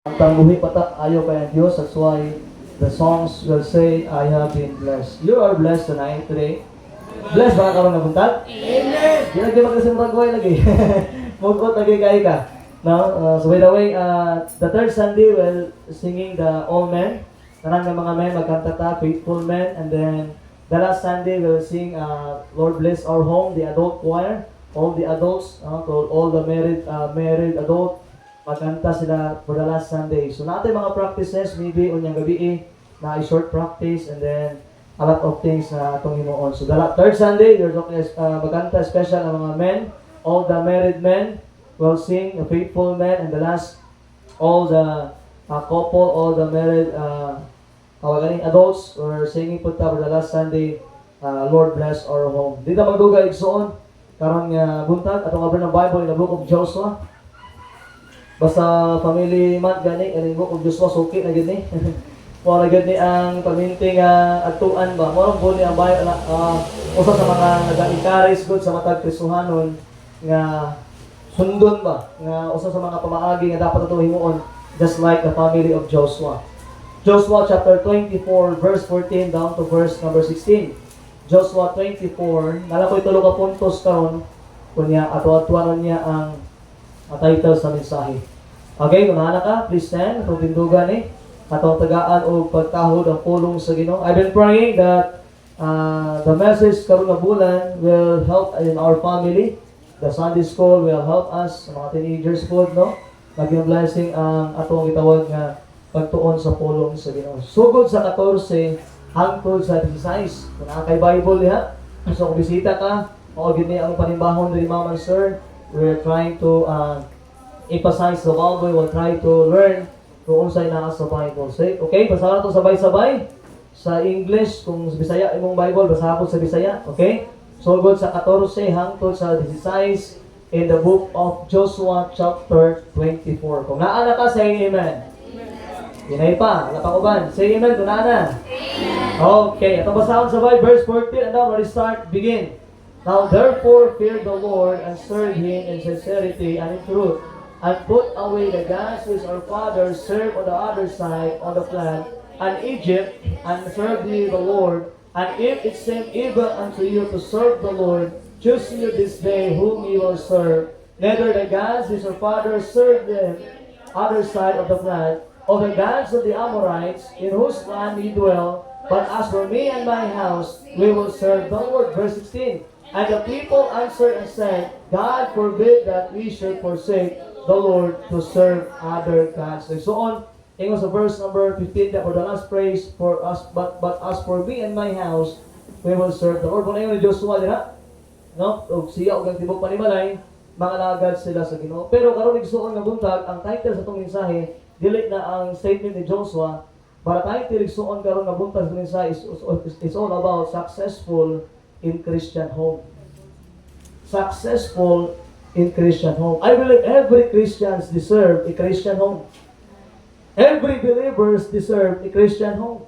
Ang tangguhi patak ayo kay ang Diyos. That's why the songs will say, I have been blessed. You are blessed tonight, today. Blessed ba ka karon nga buntag? Amen! Di lagi magkasang ragway lagi. Mugot lagi kay ka. Now, so by the way, the third Sunday we'll singing the All Men. Tanang ng mga men magkanta ta, Faithful Men. And then the last Sunday we'll sing Lord Bless Our Home, the adult choir. All the adults, all the married adult, magkanta sila for the last Sunday. So natin mga practices, maybe unyang gabi na short practice and then a lot of things na itong himuon. So the third Sunday, there's magkanta special ang mga men, all the married men will sing, the faithful men, and the last, all the couple, all the married adults were singing punta for the last Sunday, Lord Bless Our Home. Dito magduga igsoon, karang buntag, atong abra ng Bible in the book of Joshua. Basta family month gani, in the book of Joshua, suki na gani. Mo na gani ang paminting atuan ba. Mo ang buli ang Bible, usa sa mga nag-encourage good sa matag Kristohanon nga sundon ba, nga usa sa mga pamaagi nga dapat ato himuon, just like the family of Joshua. Joshua chapter 24 verse 14 down to verse number 16. Joshua 24, nala ko'y tulo ka puntos karon kunya ato-atuanon niya ang title sa mensahe. Okay, kung nana ka, please stand. Itong tindugan atong tagaan o pagkahod ang pulong sa Ginoo. I've been praying that the message karon nga bulan will help in our family. The Sunday school will help us, mga teenagers po, no? Maging blessing ang atong gitawag nga pagtuon sa pulong sa Ginoo. Sugod sa 14 hangtod sa 16. Kung kay Bible diha, so kung bisita ka, o gini ang panimbahon ni Mama Sir, we're trying to emphasize the Bible, we'll try to learn kung unsay naa sa Bible. So, okay, basahan nato sabay-sabay sa English, kung Bisaya imong Bible, basahan po sa Bisaya, okay? Sugod sa 14 hangtod sa 16 in the book of Joshua chapter 24. Kung naana ka, say amen. Hinay pa, wala pa uban. Say amen, kung naana. Okay, ito basahon sabay, verse 14, and now, let's start, begin. Now therefore fear the Lord and serve Him in sincerity and in truth, and put away the gods which our fathers served on the other side of the flood, and Egypt, and serve ye the Lord. And if it seem evil unto you to serve the Lord, choose you this day whom ye will serve, neither the gods which our fathers served them other side of the flood, or the gods of the Amorites, in whose land ye dwell. But as for me and my house, we will serve the Lord. Verse 16. And the people answered and said, God forbid that we should forsake the Lord to serve other gods. And so on. Ingo sa verse number 15, that for the last praise for us, but as for me and my house, we will serve the Lord. Kung na ni Joshua dira, no? O siya o gantibok panimalay, mga lagad sila sa Ginoo. Pero karon igsuon nga buntag, ang title sa itong mensahe, dili na ang statement ni Joshua, para title igsuon karon nga buntag sa mensahe is all about successful in Christian home. Successful in Christian home. I believe every Christians deserve a Christian home. Every believers deserve a Christian home.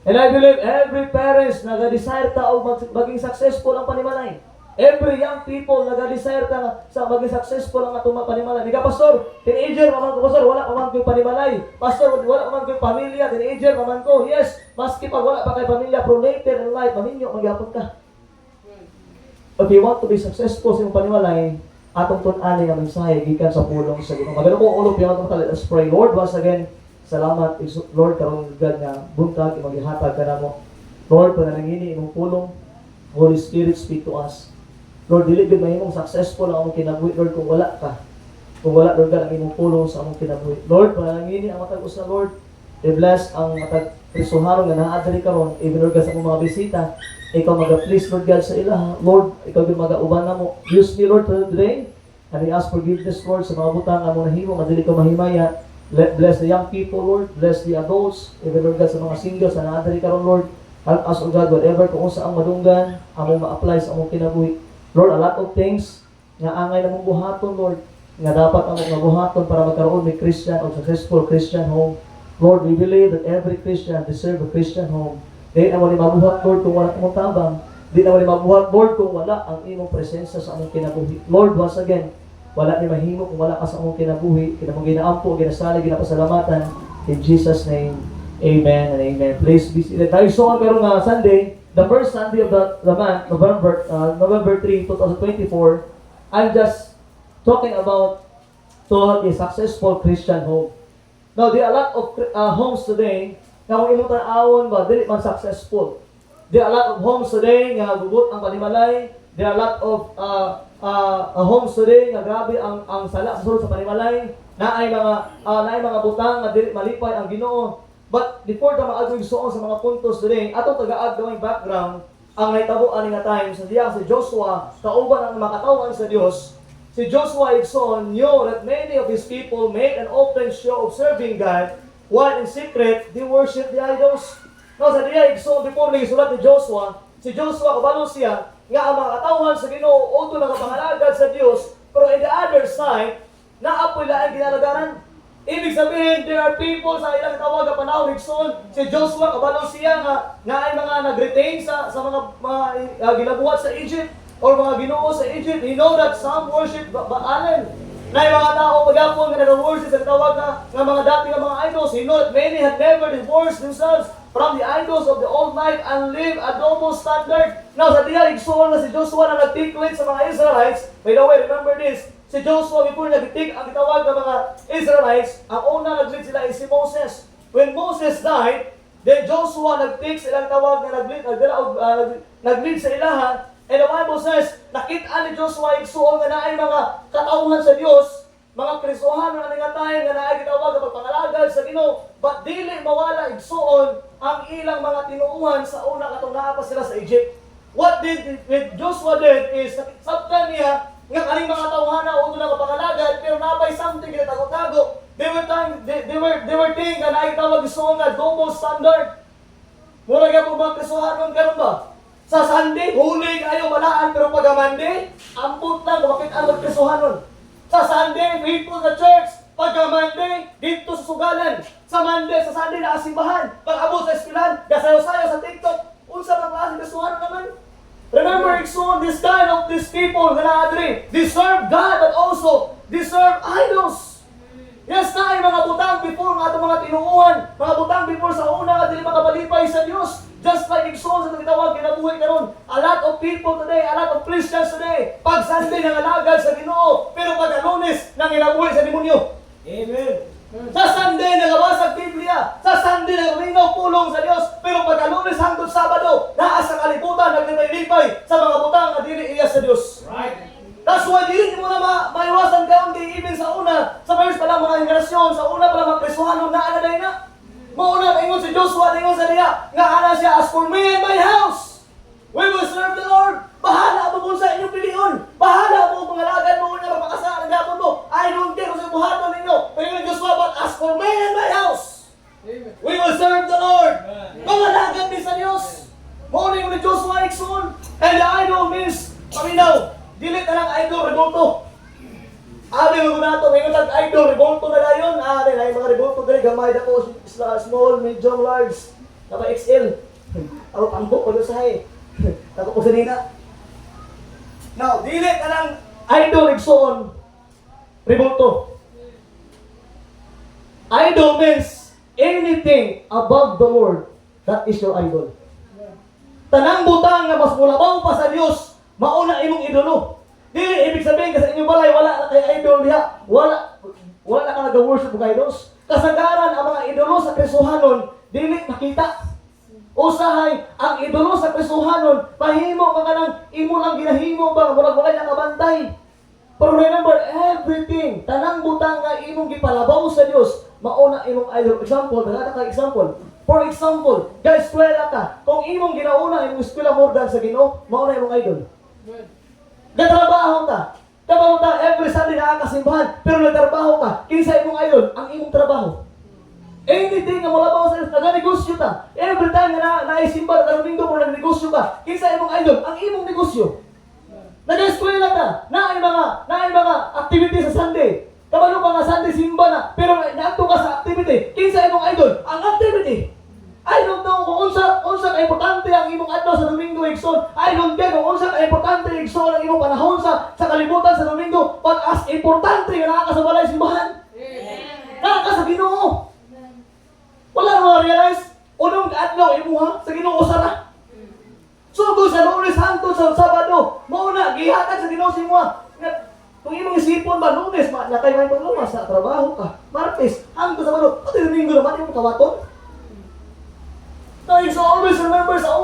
And I believe every parents naga-desire ta og maging successful ang panimalay. Every young people naga-desire ta sa maging successful ang atong panimalay. Ika pastor, teenager man ko pastor, wala pa man ko panimalay. Pastor, wala pa man ko pamilya, teenager man ko. Yes, maski pag wala pa kay pamilya, pero later in life maminyo magyapon ka. If you want to be successful sa iyong panimalay, atong tun-ani nga mensahe gikan sa pulong sa Ginoo. Magano ko ulo pinag let us pray. Lord, once again, salamat Lord karon God nga buntag magihatag ka namo. Lord, panalangini imong pulong. Holy Spirit, speak to us. Lord, dili gid mahimong successful ang among kinabuhi, Lord, kung wala ka. Kung wala, Lord God, ang imong pulong sa among kinabuhi. Lord, panalangini ang matag usa, Lord. I-bless ang matag Kristohanon nga naa diri karon, even Lord God sa among mga bisita. Ikaw mag-please, Lord God, sa ila. Lord, ikaw yung mag-auban na mo. Use me, Lord, today. And we ask forgiveness, Lord, sa mga butang na mo nahimo, madili ko mahimaya. Bless the young people, Lord. Bless the adults. Even, Lord God, sa mga singles na naadari karon, Lord. Help us, oh God, whatever kung sa ang madunggan, among ma-apply sa among kinabuhi. Lord, a lot of things nga angay na mong buhaton, Lord. Nga dapat among mabuhaton para magkaroon may Christian or successful Christian home. Lord, we believe that every Christian deserves a Christian home. Di na mo ni mabuhat, Lord, kung wala mong tabang. Di na mo ni mabuhat, Lord, kung wala ang imong presensya sa among kinabuhi. Lord, once again, Wala ni mahimo kung wala ka sa among kinabuhi, kinamong ginaampo, ginasali, ginapasalamatan. In Jesus' name, amen and amen. Please be seated. Tayo so pero nga Sunday, the first Sunday of the month, November 3, 2024, I'm just talking about to have a successful Christian home. Now, there are a lot of homes today na kung imong tan-awon ba, dili man successful. There are a lot of homes today nga gubot ang panimalay. There are a lot of homes today nga grabe ang sala sa sulod sa panimalay. Naay mga butang nga dili malipay ang Ginoo. But before ta maadtong suon sa mga puntos today, atong tagaag gawing background ang nahitabo ani nga time sa diya si Joshua kauban ang makatawan sa Dios. Si Joshua igsoon knew that many of his people made an open show of serving God, while in secret they worship the idols. Now sa diya igsoon before nagisulat ni Joshua, si Joshua kabalo siya nga ang mga katawhan sa Ginoo uto nakapangalagad sa Dios, pero in the other side naapoy laing ginalagaran. Ibig sabihin, there are people sa ilang tawag na panahon igsoon. Si Joshua kabalo siya nga ay mga nag-retain sa mga ginabuhat sa Egypt or mga Ginoo sa Egypt. He know that some worship Baalan. Na yung mga tao pagyapon nga nag-worship sa tawag na mga dati nga mga idols. He know that many had never divorced themselves from the idols of the old night and live a double standard. Now sa diya igsoon na si Joshua na nagtiklit sa mga Israelites. By the way, remember this. Si Joshua, before nagtik ang tawag ng mga Israelites, ang una nag-lead sila is si Moses. When Moses died, then Joshua nagtik silang tawag na nag-lead sa ilaha. And the Bible says, nakita ni Joshua igsuon nga naay mga katauhan sa Dios, mga Kristohano na nangatay nga naay gitawag na pagpangalagad sa Ginoo, but dili mawala igsuon ang ilang mga tinuuhan sa una katong naa pa sila sa Egypt. What Joshua did is sabtan niya nga kaning mga tawhana o na kapangalagad pero napay something na tago-tago. They were thinking nga naay tawag igsuon nga double standard. Mura gyud po mga Kristohano karon ba? Sa Sunday, huli kayo balaan, pero pag Monday, amput lang, bakit ang magkrisuhanon? Sa Sunday, faithful sa church. Pag Monday, dito sa sugalan. Sa Sunday, nakasimbahan. Pag abot sa eskwelahan, gasayo-sayo sa TikTok. Unsa bang klase krisuhanon naman? Remember, igsoon, this kind of these people, nga naadri, they serve God, but also, they serve idols. Yes, na ay mga butang before nga itong mga tinuuhan, mga butang before sa una nga dili makabalipay sa Dios. Just like igsoon sa tinawag kinabuhi karon, a lot of people today, a lot of Christians today, pag Sunday nangalagad sa Ginoo, pero pag Lunes nanginabuhi sa demonyo. Amen. Sa Sunday nagabasa Biblia, sa Sunday nagminaw pulong sa Dios, pero pag Lunes hangtod Sabado, naa sa kalibutan naglipay-lipay sa mga butang nga dili iya sa Dios. Right. That's why dili mo na maiwasan kaunti even sa una, sa first pa lang mga ingrasyon, sa una pa lang mga Kristohano na day na. Mauna ingon si Joshua, ingon sa diya, nga ana siya, as for me and my house, we will serve the Lord. Bahala mo kung sa inyong pilion. Bahala mo kung pangalagan mo na magpakasaan ang gapon mo. I don't care kung sa buhaton ninyo. Pero ingon Joshua, but as for me and my house, we will serve the Lord. Pangalagan din sa Diyos. Mauna ingon ni Joshua, Exxon. And the idol means, paminaw, dili ka lang idol, rebulto. Abi mo nato ngayon idol revolto na dayon. Ay mga revolto diri gamay dako small, medium, large. Napa XL. Ako pambo ko sa hay. Tako ko sa Now, dili ka lang idol igsoon revolto. Idol means anything above the Lord, that is your idol. Tanang butang nga mas mulabaw pa sa Dios, mauna imong idolo. Dili ibig sabihin kasi inyong balay wala kay idol diha. Wala ka nag-worship og idols. Kasagaran ang mga idolo sa Kristohanon dili makita. Usahay ang idolo sa Kristohanon pahimo ka kanang imo lang ginahimo ba murag wala nakabantay. Pero remember everything, tanang butang nga imong gipalabaw sa Dios, mauna imong idol. Example, daghan ka example. For example, guys, eskwela ka. Kung imong ginauna imong eskwela more than sa Ginoo, mauna imong idol. Nagtrabaho ka. Trabaho ka, every Sunday nakakasimbahan, pero nagtrabaho ka. Kinsa imong idol? Ang imong trabaho. Anything na malabaw sa Diyos, nag-negosyo ka. Every time na naisimba, nag-domingo mo, nag-negosyo ka. Kinsa imong idol? Ang imong negosyo. Nag-eskwela ka. Naay mga activity sa Sunday. Kabalo ka nga Sunday simba na, pero naadto ka sa activity. Kinsa imong idol? Ang activity. I don't know kung unsa ka importante ang imong adlaw sa Domingo igsoon. I don't care kung unsa ka importante igsoon ang imong panahon sa kalibutan sa Domingo. But as a importante nga nakakasabalay simbahan. Nakaka sa Ginoo. Wala na ma-realize, unong adlaw imuha sa Ginoo sara. Sugo sa Lunes hangtod sa Sabado, mauna gihatag sa Ginoo sa imuha. Kung imong isipon ba Lunes, nakay may paglumas sa trabaho ka. Martes hangtod sa Sabado, pati Domingo naman imong kawaton. So always remember sa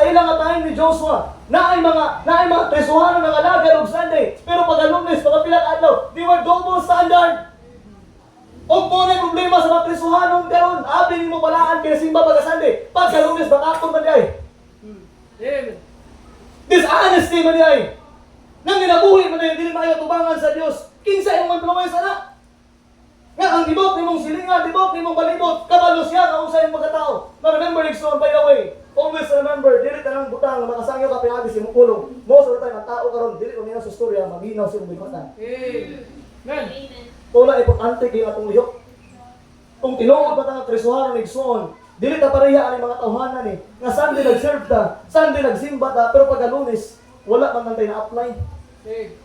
ilang time ni Joshua, na ay mga presuhano ng alagad og Sunday. Pero pag Lunes, pag pilang adlaw, they were double standard. Og mo na problema sa mga presuhanon karon, abi nimo balaan kay simba pag Sunday. Pag Lunes bakakon man diay. Dishonesty man diay. Nang ginabuhi man diay dili maayo tubangan sa Dios. Kinsa imong promesa na? Nga ang dibok nimong silingan, dibok nimong balibot, kabalo siya nga unsay imong pagkatao. But remember Nixon, by the way, always remember, dili ka nang butang makasangyo ka pinagi si mong kulong. Most of the time ang tao karon dili ko niya sa storya maginaw sa imong bigatan. Amen. Wala importante kay atong lihok. Kung tinuod ba ta Kristohano Nixon, dili ta pareha ani mga tawhanan ni. Nga Sunday nag-serve ta, Sunday nagsimba ta, pero pag Lunes wala man tay na-apply.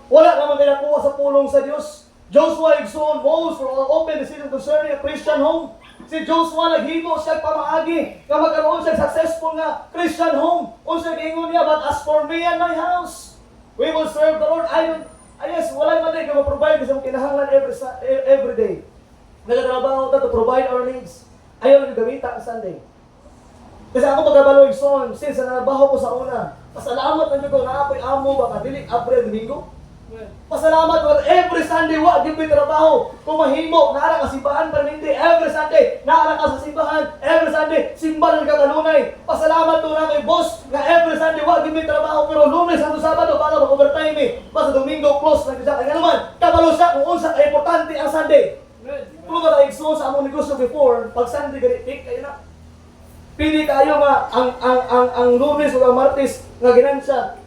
Wala naman tay nakuha sa pulong sa Dios. Joshua igsoon vows for open decision concerning a Christian home. Si Joshua naghimo siya pamaagi nga magkaroon siya successful nga Christian home. Unsa giingon niya, but as for me and my house, we will serve the Lord. Yes, wala man din ka ma-provide kasi mo kinahanglan every day. Nagatrabaho ta to provide our needs. Ayaw na gamita ang Sunday. Kasi ako pagkabalo igsoon, since nanabaho ko sa una, pasalamat na ko na ako'y amo ba kadili Abre Domingo. Pasalamat for every Sunday wa gyud trabaho. Kung mahimo naara ka simbahan permanente every Sunday, naara ka sa simbahan every Sunday, simbahan ka kanunay. Pasalamat to na kay boss nga every Sunday wa gyud trabaho pero Lunes hangtod Sabado para mag-overtime basta Domingo close na kita. Kaya naman kabalo siya kung unsa ka importante ang Sunday. Kung ka igsoon sa among negosyo before, pag Sunday gani pick kayo na. Pili kayo nga ang Lunes o ang Martes nga ginansya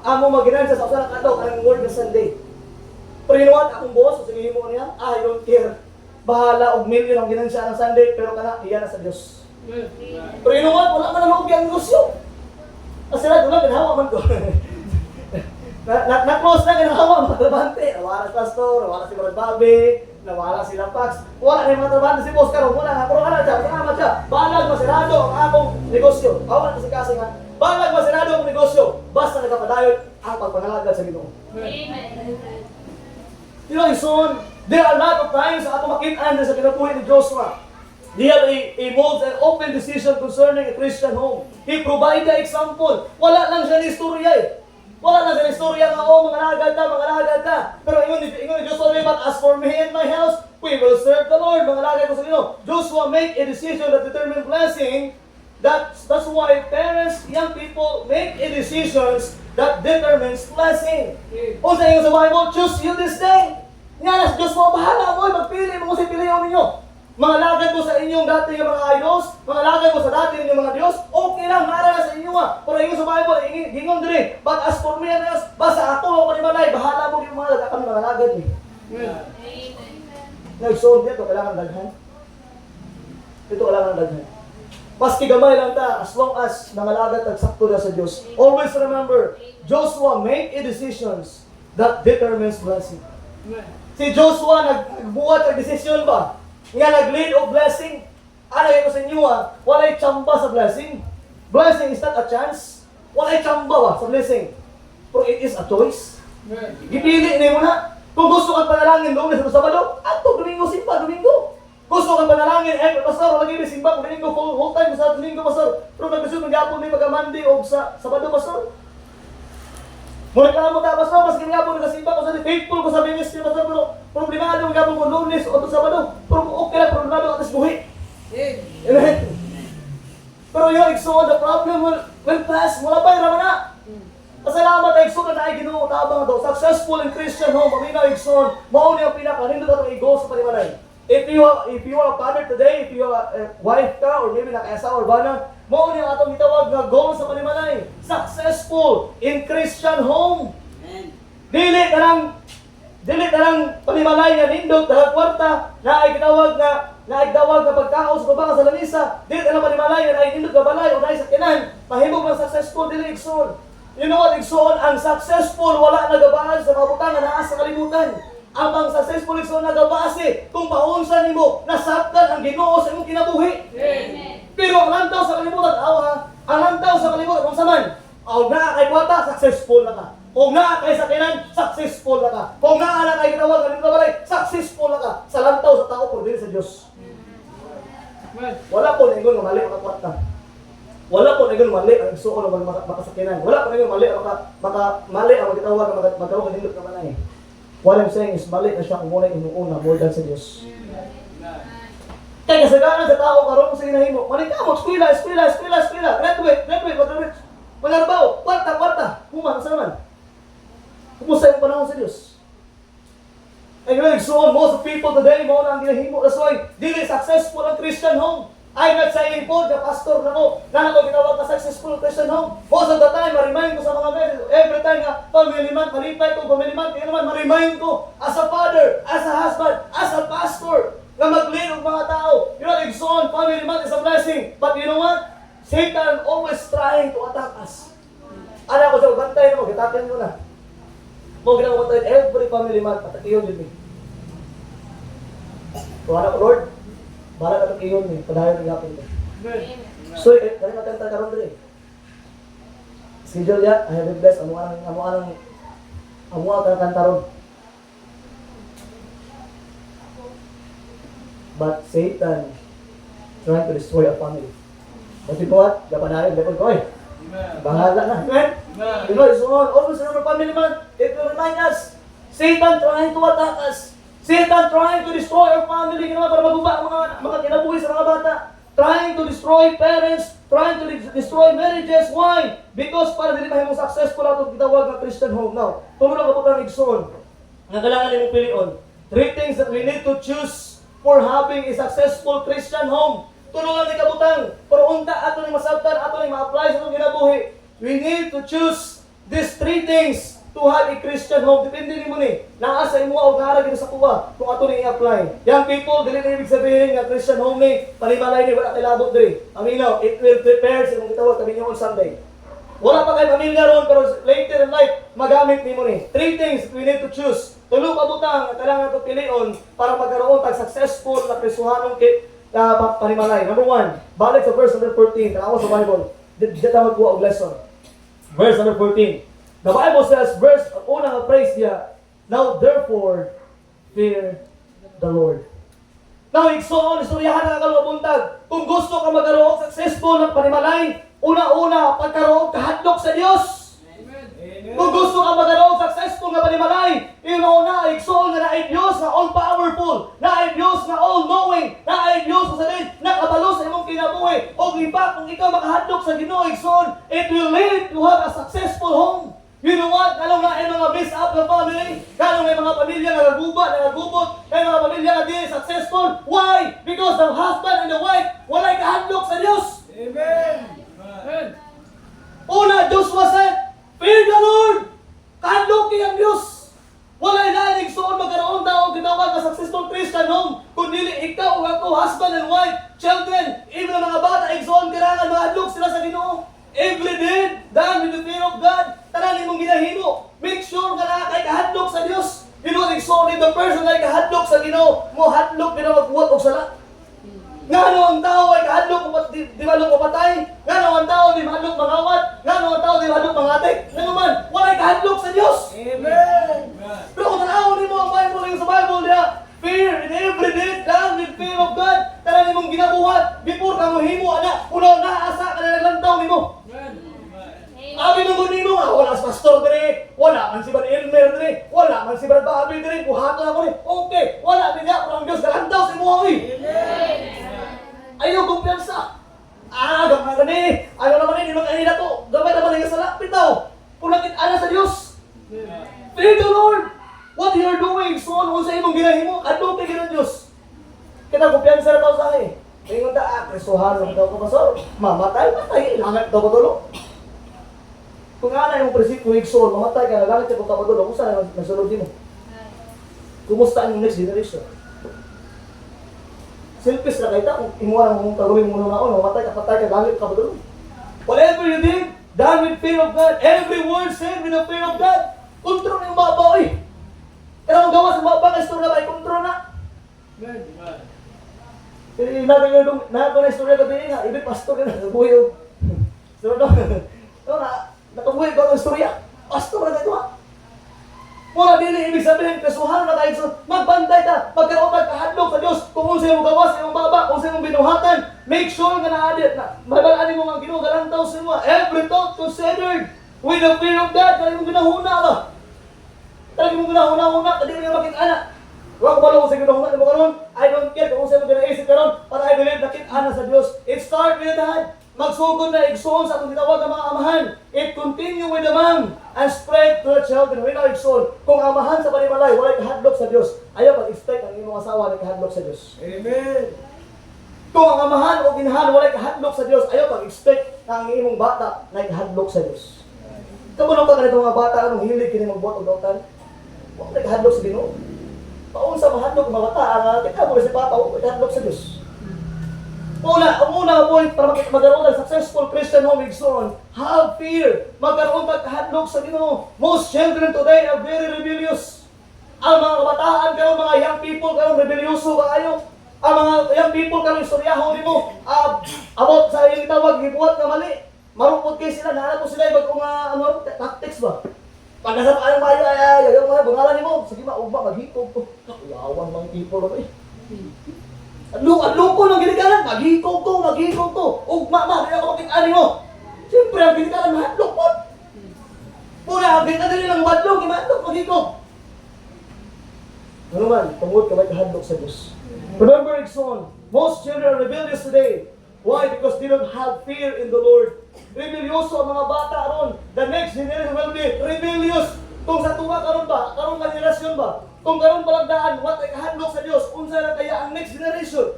amo maginan sa usa ka daw kanang word na Sunday. Pero you know what, akong boss, sige mo niya, I don't care. Bahala og million ang ginansya ng Sunday, pero kana iya na sa Dios. Pero you know what, wala man ang ang negosyo. Kasi wala ginawa man ko. Na-close na ginawa mga trabante. Nawala si Pastor, nawala si Brad Bobby, nawala si Lapax. Wala na yung mga trabante si Boss Karon. Wala nga, pero ano siya, kasama siya. Balag masirado ang akong negosyo. Awala kasi kasi nga, balag masirado ang negosyo. Basta nagkapadayon ang pagpangalagad sa Ginoo. Amen. You know, son, there are a lot of times sa ato makitaan sa kinabuhi ni Joshua. He had a bold and open decision concerning a Christian home. He provided the example. Wala lang siya ni istorya eh. Wala lang siya ni istorya nga, oh, mga lagad ka. Pero ingon ni Joshua, but as for me and my house, we will serve the Lord. Mga lagad ko sa Ginoo. Joshua make a decision that determines blessing. That's why parents, young people, make a decisions that determines blessing. O sa inyo sa Bible, choose you this day. Nga na, Diyos mo, bahala mo, magpili mo kung pilihan ninyo. Mga lagad mo sa inyong dati mga idols, mga lagad mo sa dati ninyong mga Diyos, okay lang, nara sa inyo nga. Pero inyo sa Bible, gingon din. But as for me and us, basta ako o panimalay, bahala mo yung mga lagad kami mga lagad eh. Amen. Nag-sold dito, kailangan daghan. Ito kailangan daghan. Maski gamay lang ta, as long as nangalagad at sakto na sa Diyos. Always remember, Joshua make a decisions that determines blessing. Si Joshua nagbuhat ng desisyon ba? Nga nag-lead of blessing. Ano ko sa inyo walay tsamba sa blessing. Blessing is not a chance. Walay tsamba ba sa blessing? Pero it is a choice. Gipili niyo na. Kung gusto kang panalangin Lunes o Sabado, ato Domingo simba, Domingo. Gusto kang panalangin, pastor, lagi ni simba, Domingo, whole time sa Domingo, pastor. Pero nag-gusto mag-apon ni pagka-Monday o sa Sabado, pastor. Mula ka mo ta, pastor, mas ginagapon ni simba, pastor, faithful ko sa ministry, pastor, pero problemado mag-apon ko Lunes o Sabado. Pero okay lang, problemado atas buhi. Amen. Pero yung igsoon, the problem will pass. Mula pa yung raman na. Pasalamat ay igsoon na ay Ginoo tabang daw. Successful in Christian home, pamina igsoon, mauni ang pinaka-nindot at i-go sa panimalay. If you are a father today, if you are a wife ka, or maybe naka-asawa or bana, mauni ang atong itawag na goal sa panimalay. Successful in Christian home. Dili ka lang panimalay nga nindot, dahil kwarta, na ay kitawag na pagkaos, babaka sa lamisa. Dili ka lang panimalay nga na ay nindot ka balay, o na ay sakinan. Mahimog ang successful, dili igsoon. You know what, igsoon, ang successful, wala nagabahan sa mabutangan na sa kalimutan. Ang pang successful igsoon nagabase kung paunsa nimo nasabtan ang Ginoo sa imong kinabuhi. Pero ang lantaw sa kalibutan, ang lantaw sa kalibutan, kung saman, kung naa kay kwata, successful na ka. Kung naa kay sakinan, successful na ka. Kung naa na kay gitawag, ganito balay, successful na ka. Sa lantaw sa tao, pero dili sa Diyos. Wala po na ingon mali ang kwata. Wala po na ingon mali ang igsoon o makasakinan. Wala po na ingon mali ang mali ang magitawag, magkaroon ng hindot na manay. What I'm saying is mali na siya kung muna inuuna more than sa Diyos. Kaya kasaganan sa tao karon sa inahimo. Manikamo, eskwela, graduate. Manarbaw, kwarta. Human sa naman. Kumusta yung panahon sa Diyos? And so most people today mo na ang ginahimo. That's why dili successful ang Christian home. I'm not saying po, the pastor na ko, na ako ginawag na successful Christian home. Most of the time, ma-remind ko sa mga messages, every time na family man, malipay ko, family man, kaya naman, ma-remind ko, as a father, as a husband, as a pastor, na mag-lead ng mga tao. You know, igsoon, family man is a blessing. But you know what? Satan always trying to attack us. Ano ko sa bantay na mo, gitakin mo na. Mo ginagawa tayo, every family man, patakiyon din. So, ano ko, Lord? Bala ka takiyon ni, padayon ng yapin mo. So, kaya matenta ka ron din. Schedule ya, I have been blessed. Amuha ka kanta ron. But Satan trying to destroy a family. But you know what? Kapanayon, lepon ko eh. Bahala na. Amen? You know, so always remember family man, it will remind us, Satan trying to attack us. Satan trying to destroy our family, ginawa para maguba ang mga kinabuhi sa mga bata. Trying to destroy parents, trying to destroy marriages. Why? Because para dili tayo successful ato gitawag nga Christian home. Now, tumulo ka po ng igsoon. Nga kailangan nimong pilion. 3 things that we need to choose for having a successful Christian home. Tulungan ni kabutang, pero unta ato ni masabtan, ato ni ma-apply sa itong ginabuhi. We need to choose these 3 things to have a Christian home. Depende ni mo ni, naasa imo o naara gito sa kuha kung ato ni i-apply. Young people, dili na ibig sabihin nga Christian home ni, panimalay ni, wala tayo labot diri. Aminaw, it will prepare sa mong gitawag kami on Sunday. Wala pa kayo pamilya ron, pero later in life, magamit ni mo ni. 3 things we need to choose. Tulo kabutang, kailangan ito pilion para magkaroon tag successful na Kristohanong panimalay. Number 1, balik sa verse number 14. Tanawa sa Bible. Dito tawag ko ang lesson. Verse number 14. The Bible says, verse, unang praise niya, now therefore, fear the Lord. Now, igsoon, istoryahan na kalmabuntag. Kung gusto ka magkaroon successful ng panimalay, una-una, pagkaroon kahadlok sa Diyos. Amen. Kung gusto ka magkaroon successful na panimalay, una, igsoon na naay Diyos na all-powerful, naay Diyos na all-knowing, naay Diyos na sabihin, nakabalo sa imong kinabuhi. O iba, kung ikaw makahadlok sa Ginoo, igsoon, it will lead to have a successful home. You know what? Kalong na ay mga mess up na family. Kalong may mga pamilya na nagubot. May mga pamilya na di successful. Why? Because the husband and the wife walay kahadlok sa Diyos. Amen. Una, Joshua said, fear the Lord. Kahadlok ang Diyos. Walay nalig soon magkaroon daw ginawag na successful Christian home. Kundi ikaw o ako, husband and wife, children, even ang mga bata, igsoon kirangan, mahadlok sila sa Ginoo. Every day, done with the fear of God. Tanan imong ginahimo. Make sure nga na kay kahadlok sa Dios. You know, so the person kay kahadlok sa Ginoo, mo hadlok pero magbuhat og sala. Ngano ang tao ay kahadlok di malok mapatay? Ngano ang tao di mahadlok mangawat? Ngano ang tao di mahadlok mangatik? Ngano man, walay kahadlok sa Dios. Amen. Pero kung tanaw nimo ang Bible sa Bible niya, fear in every day, done with fear of God. Tanan imong ginabuhat before ka mo himo ana, unaw na asa ka na naglantaw nimo. Abi nung nimo, wala si pastor dire, wala man si Brad Elmer dire, wala man si Brad Bobby dire, buhat lang ako ni. Okay, wala niya pero ang Dios galantaw sa imo oy. Amen. Ayaw kumpiyansa. Gamay ni. Ayaw naman ni makahila to. Gamay naman ni sa lapit daw. Punakit ana sa Dios. Fear the Lord. What you are doing, son, unsa imong ginahimo, kadto kay ng Dios. Kita kumpiyansa na taw sa akin. Ingon ta, Kristohan lang daw ko pastor. Mamatay, ilangat daw ko tulo. Kung ana yung prinsipyo igsoon, mamatay ka, nagalit ka kung kapadulo, kung saan nasunod din mo? Kumusta ang next generation? Selfish na kaita, kung imuha ng mong kagawin mo noon, mamatay ka, patay ka, galit ka kapadulo. Whatever you did, done with fear of God. Every word said with the fear of God. Kontrol yung babaw eh. Pero ang gawas ng mga istorya ba, kontrol na. Nako na istorya ka din nga, ibig pastor ka na, nabuhay. So, nakabuhay ko ang istorya. Pastor na ito ha. Mula dili ibig sabihin, kasuhan na tayo. So, magbantay ta, magkaroon magkahadlok sa Diyos. Kung sa'yo mong gawas, sa'yo mong baba, kung sa'yo mong binuhatan, make sure nga na-adit na mabalaan mo ang Ginoo, galantaw sa mo. Every thought considered with the fear of God. Kaya mong ginahuna ba? Kaya mong ginahuna-huna, kaya mong makit-ana. Huwag ko sa ginahuna mo karon. I don't care kung sa'yo mong ginaisip karon, para I believe nakit-ana sa Diyos. It start with that. Magsugod na igsoon sa atong tinawag ng mga amahan. It continue with the mom and spread to the children. When na igsoon, kung amahan sa panimalay, walay kahadlok sa Diyos, ayaw mag-expect ang imong asawa na kahadlok sa Diyos. Amen. Kung ang amahan o ginahan walay kahadlok sa Diyos, ayaw mag-expect na ang imong bata na kahadlok sa Diyos. Kamunong ka ganito mga bata, anong hilig kini magbuhat og dautan? Walay kahadlok sa Ginoo. Paun sa mahadlok mga bata, ang kita mo si Papa, walay kahadlok sa Diyos. Ang unang point para magkaroon ng successful Christian home igsoon, have fear. Magkaroon pagkahadlok sa Ginoo. Most children today are very rebellious. Ang mga kabataan karon, mga young people karon rebelyoso kaayo. Ang mga young people karon istoryahon nimo about sa iyong tawag gibuhat nga mali. Marupod kay sila, naano ko sila ibang tactics ba? Pag nasa paano mayo yung mga bungalan nimo, sige maugma maghikog ko. Yawan mga people ba eh. Loko ng ginikalan, maghikog to. Ugma ba, hindi ako makikani mo. Siyempre, ang ginikalan, mahadlok po. Puna, ang ginikalan nilang madlok, mahadlok, maghikog. Ano man, tungod ka may kahadlok sa Diyos. Remember, Exxon, most children are rebellious today. Why? Because they don't have fear in the Lord. Rebelyoso ang mga bata ron. The next generation will be rebellious. Kung sa tunga karon ba, karong generasyon ba, kung karon balagdaan, what ay kahadlok sa Dios, unsa na kaya ang next generation?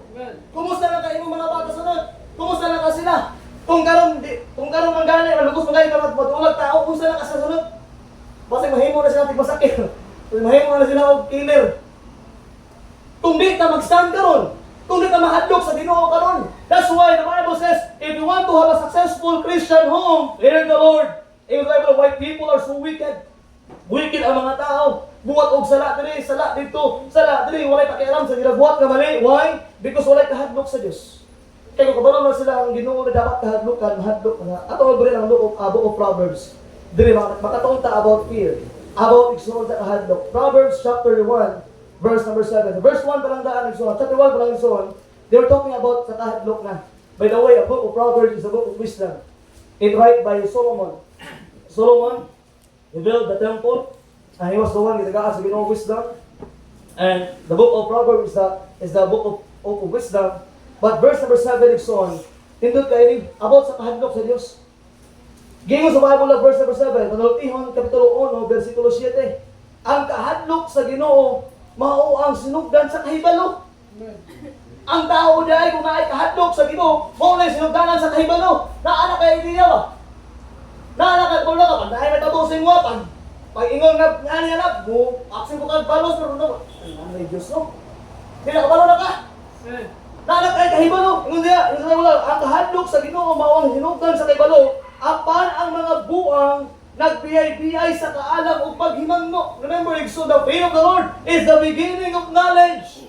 Kumusta na kayo mga bata sunod? Kumusta na ka sila? Kung karon manggani, malugos manggani ka matulag tao, unsa na ka sa sunod? Basta mahimo na sila tigmasakit. Mahimo na sila og killer. Kung di ka mag-stand karon, kung di ka mahadlok sa Ginoo karon. That's why the Bible says, if you want to have a successful Christian home, fear the Lord. In the Bible, why people are so wicked? Wicked ang mga tao. Buhat og sala diri, sala dito, sala diri, walay pakialam sa ginabuhat nga mali. Why? Because walay kahadlok sa Dios. Kaya kung kabalo na sila ang Ginoo na dapat kahadlokan, mahadlok na. Ato magbre ang book of Proverbs. Diri makatungta about fear, about igsoon sa kahadlok. Proverbs chapter 1, verse number 7. Verse 1 pa lang daan igsoon. Chapter 1 pa lang igsoon. They were talking about sa kahadlok na. By the way, a book of Proverbs is a book of wisdom. It written by Solomon. Solomon, he built the temple, and he was the one with the God's wisdom. And the book of Proverbs is the book of wisdom. But verse number 7 is on, tindot kayo about sa kahadlok sa Diyos. Gingon sa Bible na verse number 7, Manultihon, Kapitulo 1, versikulo 7. Ang kahadlok sa Ginoo, mao ang sinugdan sa kahibalo. Ang tao dahil kung naay kahadlok sa Ginoo, mao na sinugdanan sa kahibalo. Naana kayo idea ba? Naana kayo ka, pag naay matabusin mo, pag ingon nga nga mo, aksin ko kag balos pero no. Ay Diyos no. Dili ka balo na ka. Naana kayo kahibalo. Ingon diya, ang kahadlok sa Ginoo mao ang sinugdan sa kahibalo. Apan ang mga buang nagbiyay-biyay sa kaalam o paghimangno. Remember, so the fear of the Lord is the beginning of knowledge.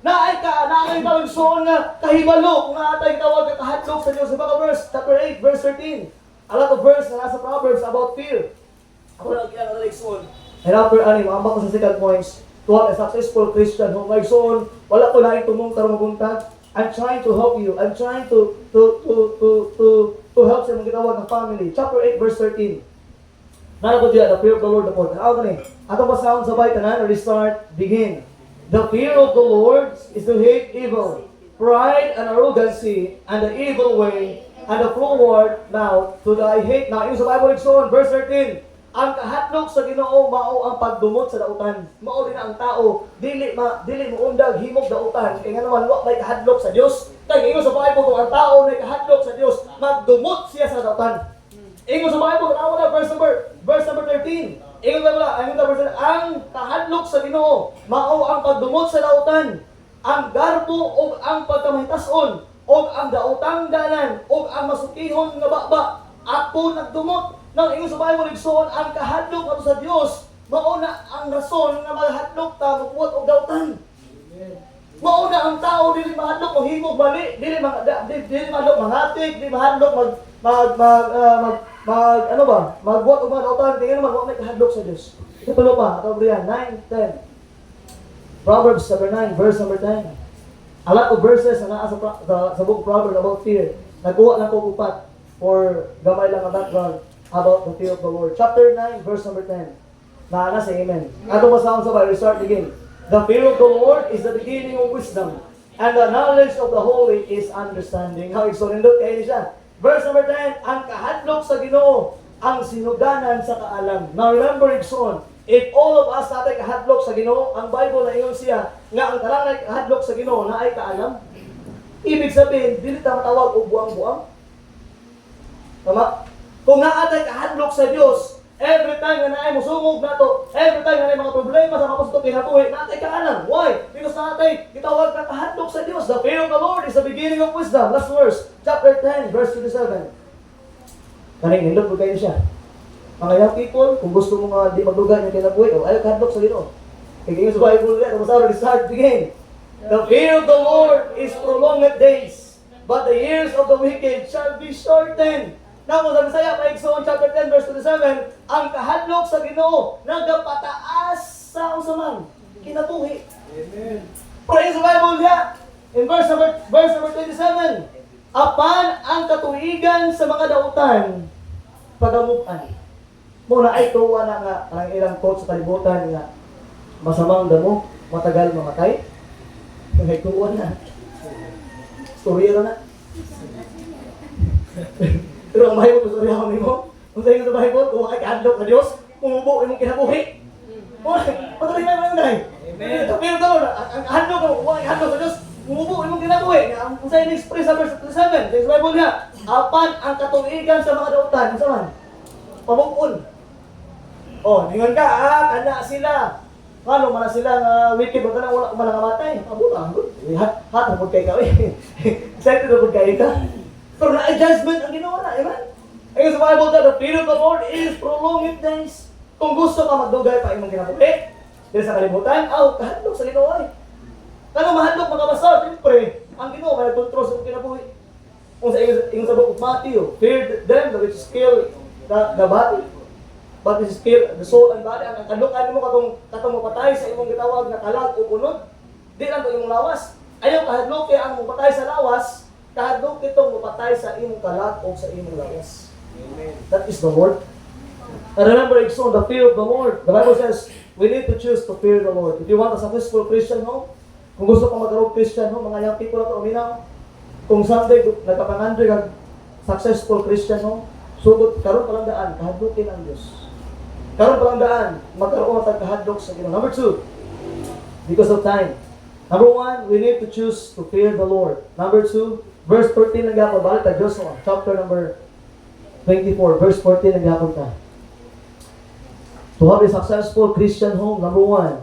Naay tawag soon nga kahibalo kung atay tawag ka kahadlok sa Diyos. Sa baka verse, chapter 8, verse 13. A lot of verse na nasa Proverbs about fear. Ako lang kaya soon. And after ambak ko sa second points, to have a successful Christian home. Like soon, wala ko na itumong karong mabuntag. I'm trying to help you. I'm trying to help sa mga gitawag ng family. Chapter 8, verse 13. Nana ko diya, the fear of the Lord upon. Ako gani, atong basahon sa bahay tanan, restart, begin. The fear of the Lord is to hate evil, pride and arrogancy, and the evil way, and the forward now to the hate. Now, in sa Bible Exxon, verse 13, ang kahadlok sa Ginoo mao ang pagdumot sa dautan. Mao din ang tao dili mo undag himog dautan kay nga naman wa may kahadlok sa Dios. Kay ingon sa Bible kung ang tao may kahadlok sa Dios, magdumot siya sa dautan. Ingon sa Bible tanaw na verse number 13. Ingon na verse ang kahadlok sa Ginoo mao ang pagdumot sa dautan. Ang garbo ug ang pagkamahitason ug ang daotang dalan ug ang masukihon nga baba ako nagdumot. Nang ingon sa Bible igsoon ang kahadlok ato sa Dios Mauna ang rason nga mahadlok ta magbuot og dautan. Mauna ang tao dili mahadlok og himog mali, dili mahadlok manghatik, dili mahadlok ano ba? Magbuot og mga dautan kay nga magwa may kahadlok sa Dios. Itulo pa, ato Brian 9:10. Proverbs chapter 9 verse number 10. A lot of verses na sa book of Proverbs about fear. Nagkuha lang ko upat for gamay lang ang background about the fear of the Lord. Chapter 9 verse number 10. Naana sa amen. Ato basahon sa Bible, start again. The fear of the Lord is the beginning of wisdom, and the knowledge of the holy is understanding. How isunindot kayo siya. Verse number 10, ang kahadlok sa Ginoo, ang sinuganan sa kaalam. Now remember, Igsoon, if all of us natin kahadlok sa Ginoo, ang Bible na ingon siya, nga ang talang ay kahadlok sa Ginoo, na ay kaalam. Ibig sabihin, dili ta matawag og buang-buang. Tama? Kung naatay kahadlok sa Dios, every time na naay musungog nato, every time na naay mga problema sa kapusto kinabuhi, naatay kaalam. Why? Because naatay gitawag na kahadlok sa Dios. The fear of the Lord is the beginning of wisdom. Last verse, chapter 10, verse 27. Kaning nindot po kayo siya. Mga young people, kung gusto mo nga di maglugan yung kinabuhi, o ayaw kahadlok sa Ginoo. Kaya sa Bible ulit, tapos already start again. The fear of the Lord is prolonged days, but the years of the wicked shall be shortened. Now, sa Bisaya, Paigsoon, chapter 10, verse 27, ang kahadlok sa Ginoo nagapataas sa usaman kinabuhi. Amen. Praise the Bible niya. In verse number 27, apan ang katuigan sa mga dautan, pagamukan. Muna ay tuwa na nga ang ilang quote sa kalibutan nga masamang damo, matagal mamatay. May tuwa na. Storya na. Pero ang Bible, gusto niya kami mo. Kung sa'yo sa Bible, kung makikadlok na Diyos, umubo imong kinabuhi. Patuloy na yung day. Amen. Pero daw, ang handlo ko, kung makikadlok sa Diyos, umubo imong kinabuhi. Kung sa'yo na-express sa verse 37, sa Bible niya, apan ang katuigan sa mga dautan, sa man, pamukun. Ningon ka, kana sila. Kano man sila nga wicked, wala ka man nangamatay. Abuta, hatang po kayo ka. Excited na po kayo ka. Pero na-judgment ang ginawa na, amen? Ayun sa Bible that the fear of the Lord is prolonged days. Kung gusto ka magdugay pa imong kinabuhi, dahil sa kalibutan, kahadlok sa Ginoo ay. Kano mahadlok mga basal, siyempre, ang Ginoo may nagkontrol sa kinabuhi. Kung sa ingon sa book of Matthew, fear them which kill the body, but which kill the soul and body. Ang kadlukan mo katong mapatay sa imong gitawag na kalag o kunod, di lang to imong lawas. Ayaw kahadlok kay ang mapatay sa lawas, kahadlok itong mapatay sa imong kalag o sa imong lawas. Amen. That is the Lord. And remember, it's on the fear of the Lord. The Bible says, we need to choose to fear the Lord. If you want a successful Christian home, kung gusto kang magkaroon Christian home, mga young people na ito, uminaw, kung someday nagkapangandoy kang successful Christian home, sugod, karoon palang daan, kahadlokin ang Diyos. Karoon palang daan, magkaroon ang kahadlok sa Ginoo. Number 2, because of time. Number 1, we need to choose to fear the Lord. Number 2, verse 13 ng gapon, balik ta Joshua, chapter number 24, verse 14 ng gapon ta. To have a successful Christian home, number 1,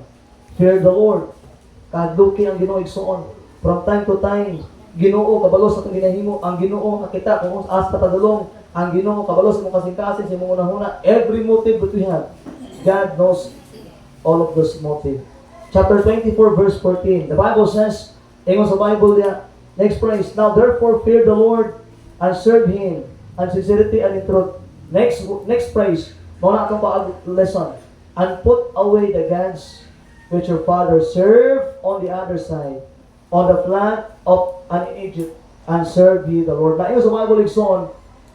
fear the Lord. Kahadlukin ang Ginoo igsoon. From time to time, Ginoo kabalo sa itong ginahimo, ang Ginoo nakita kung asta padulong, ang Ginoo kabalo sa mong kasing-kasing sa mong unahuna, every motive that we have, God knows all of those motives. Chapter 24, verse 14, the Bible says, ingon sa Bible niya, next phrase, now therefore fear the Lord and serve Him and sincerity and in truth. Next phrase, muna itong lesson, and put away the gods which your father served on the other side, on the land of an Egypt, and serve ye the Lord. Now, sa Bible igsoon,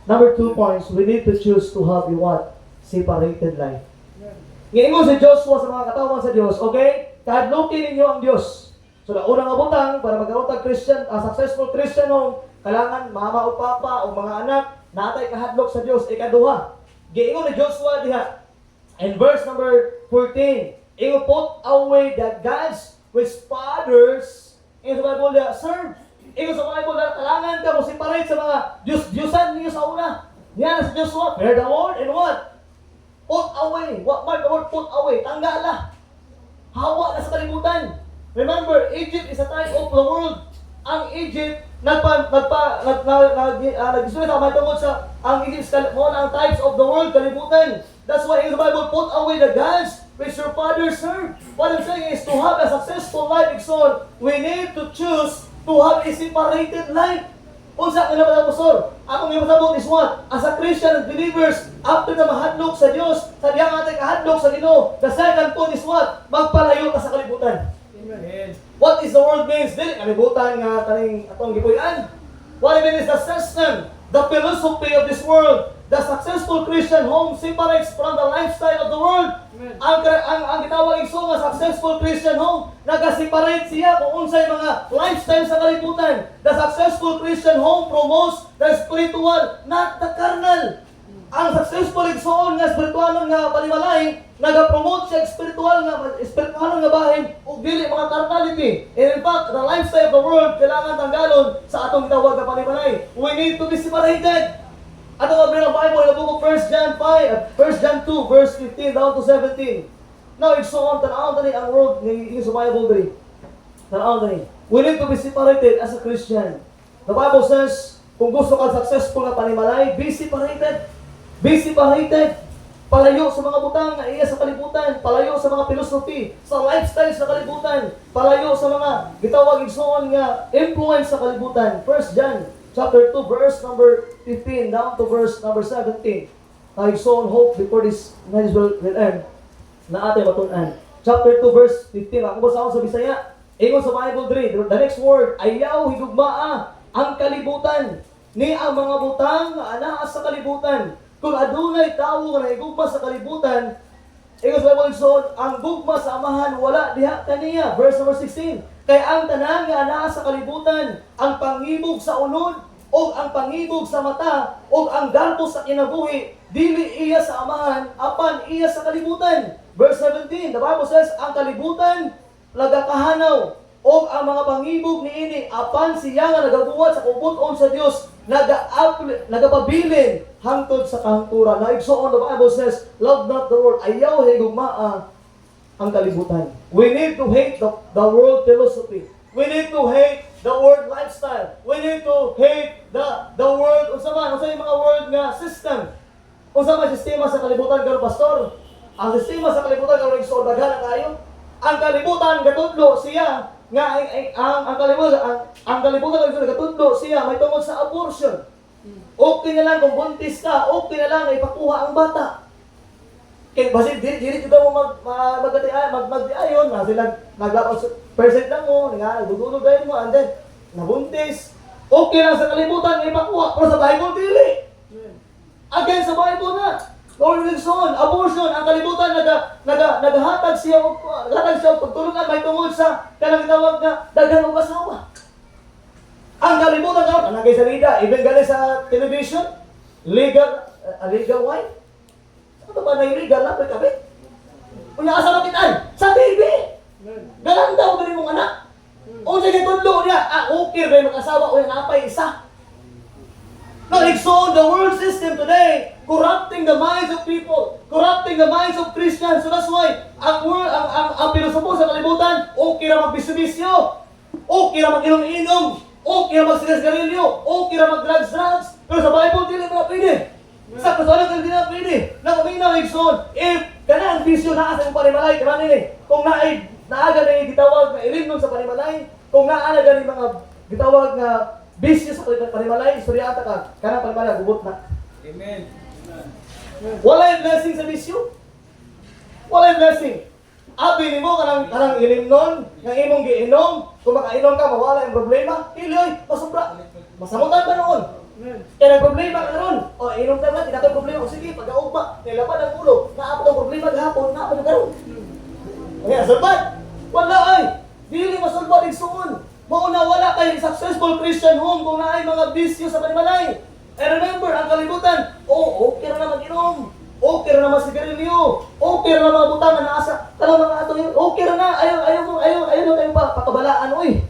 number 2 points, we need to choose to have a what? Separated life. Ngayon si Joshua sa mga katawan sa Diyos, okay? Kahadlukin ninyo ang Diyos. So, na unang abutang, para magkaroon tag Christian, successful Christian home, kailangan mama o papa o mga anak, natay kahadlok sa Diyos, ikaduha. Giingon ni Joshua diha, in verse number 14, ingon, put away the gods which fathers, ingon sa Bible diha, serve. Ingon sa Bible diha, kailangan ka mo separate sa mga Diyos-Diyosan niyo sa una. Yan sa Joshua, fear the Lord, and what? Put away. What mark the word put away? Tanggala. Hawa na sa kalibutan. Remember, Egypt is a type of the world. Ang Egypt, nag-isulit ako may tungkol sa ang Egypt mo na ang types of the world, kalibutan. That's why in the Bible, put away the gods which your father served. What I'm saying is to have a successful life, Igsoon, we need to choose to have a separated life. Unsa ka naman Pastor? Akong imasabot is what? As a Christian and believers, after na mahadlok sa Dios, sa diyang ating kahadlok sa Ginoo, the second point is what? Magpalayo ka sa kalibutan. Amen. What is the word means? Dili kalibutan nga kaning atong gipuy-an. What it means is the system, the philosophy of this world. The successful Christian home separates from the lifestyle of the world. Amen. Ang gitawag iso nga successful Christian home, nag-separate siya kung unsay mga lifestyle sa kalibutan. The successful Christian home promotes the spiritual, not the carnal. Ang successful igsoon nga spiritual nga palimalay, nag-promote siya spiritual nga bahin ug dili mga carnality. And in fact, the lifestyle of the world kailangan tanggalon sa atong gitawag nga palimalay. We need to be separated. Ato nga bring ang Bible in the book of 1 John 2, verse 15 down to 17. Now, igsoon, tanaw tani ang word ng sa Bible diri. Tanaw tani. We need to be separated as a Christian. The Bible says, kung gusto ka successful na panimalay, be separated. Be separated. Palayo sa mga butang na iya sa kalibutan. Palayo sa mga philosophy, sa lifestyle sa kalibutan. Palayo sa mga gitawag igsoon nga influence sa kalibutan. 1 John chapter 2, verse number 15 down to verse number 17. I saw hope before this message will end na ating matunan. Chapter 2, verse 15. Ako basa ako sa Bisaya. Ingon sa Bible diri, the next word, ayaw higugmaa ang kalibutan ni ang mga butang nga anaa sa kalibutan. Kung adunay tawo nga nahigugma sa kalibutan, ingon sa Bible ang gugma sa amahan wala diha kaniya. Verse number 16. Kay ang tanan nga anaa sa kalibutan, ang pangibog sa unod, o ang pangibog sa mata, o ang garbo sa kinabuhi, dili iya sa amahan, apan iya sa kalibutan. Verse 17, the Bible says, ang kalibutan, nagakahanaw, o ang mga pangibog niini, apan siya nga nagabuhat sa kubuton sa Dios, nagapabilin, hangtod sa kahangturan. Na igsoon, the Bible says, love not the world, ayaw higugmaa ang kalibutan. We need to hate the world philosophy. We need to hate the world lifestyle. We need to hate the world, unsa yung mga world nga system. Unsa man sistema sa kalibutan karon pastor? Ang sistema sa kalibutan karon igsoon daghan kayo. Ang kalibutan gatudlo siya nga ang kalibutan gatudlo siya may tungod sa abortion. Okay na lang kung buntis ka, okay na lang ipakuha ang bata. Kaya basit dili kita mo magdiayon na sila naglapas percent lang mo, nagdudulog dayon mo and then nabuntis. Okay lang sa kalibutan nga ipakuha, pero sa Bible dili. Again sa Bible na. Lord Wilson, abortion, ang kalibutan naghatag siya og pagtulungan may tungod sa kanang tawag na daghan og asawa. Ang kalibutan daw anagay sa media, even gali sa television, legal wife. Ano ba na illegal na kami? Kunya asa makitaan sa TV. Galang daw gani mong anak. O sige tudlo niya, okay ba mag-asawa o napay isa. Naligsoon the world system today, corrupting the minds of people, corrupting the minds of Christians. So that's why ang pilosopo sa kalibutan, okay ra magbisyo-bisyo, okay ra mag-inom-inom, okay ra magsigarilyo, okay ra mag-drugs. Pero sa Bible dili na pwede. Sa kasalan ka din na pwede. Nakaminaw igsoon, if kanang bisyo naa sa panimalay, kanang nini, kung naaga na gitawag na ilimnon sa panimalay, kung naaga ni mga gitawag na bisyo sa panimalay, istoryata ka, kanang panimalay, bubot na. Amen. Wala yung blessing sa bisyo. Wala yung blessing. Abi ni mo kanang ilimnon, nga imong giinom, kung makainom ka, mawala yung problema. Iloy, masubra. Masamutan pa noon. Kaya nag-problema ka ron. O, inom ka ba? Tinatay problema. O sige, pag-augma, nilapan ang ulo. Naapot ang problema gahapon, naapot ang karon. Kaya, salbat. Wala ay. Dili masalbat igsuon. Mauna wala kay successful Christian home kung naay mga bisyo sa panimalay. And remember, ang kalibutan, okay na mag-inom. Okay na mag-sigarilyo. Okay na mga butang na naasa. Talang mga ato yun. Okay na. Ayaw na tayong pakabalaan. Uy.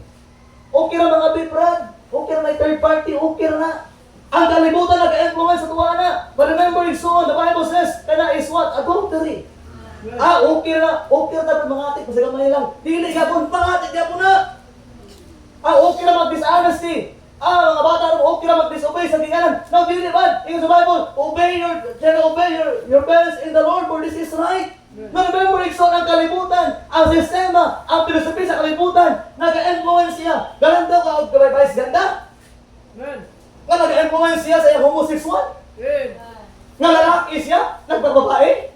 Okay na mga bibrad. Okay na may third party. Okay na. Ang kalibutan nag-influence sa tuwa na. But remember, igsoon, the Bible says, kana is what? Adultery. Okay na. Okay na tayo mga atik. Masagamay lang. Dili gapon, pangatik gapon na. Okay na mag-dishonesty. Mga bata rin, okay na mag-disobey sa tinggalan. Now, dili ba? Ingon sa Bible, obey your parents in the Lord, for this is right. Remember, Ikson, ang kalibutan, ang sistema, ang filosofi sa kalibutan, nag-influence siya. Galang daw ka og vice ganda? Nga nag-influence siya sa iyang homosexual? Nga lalaki siya? Nagbababae?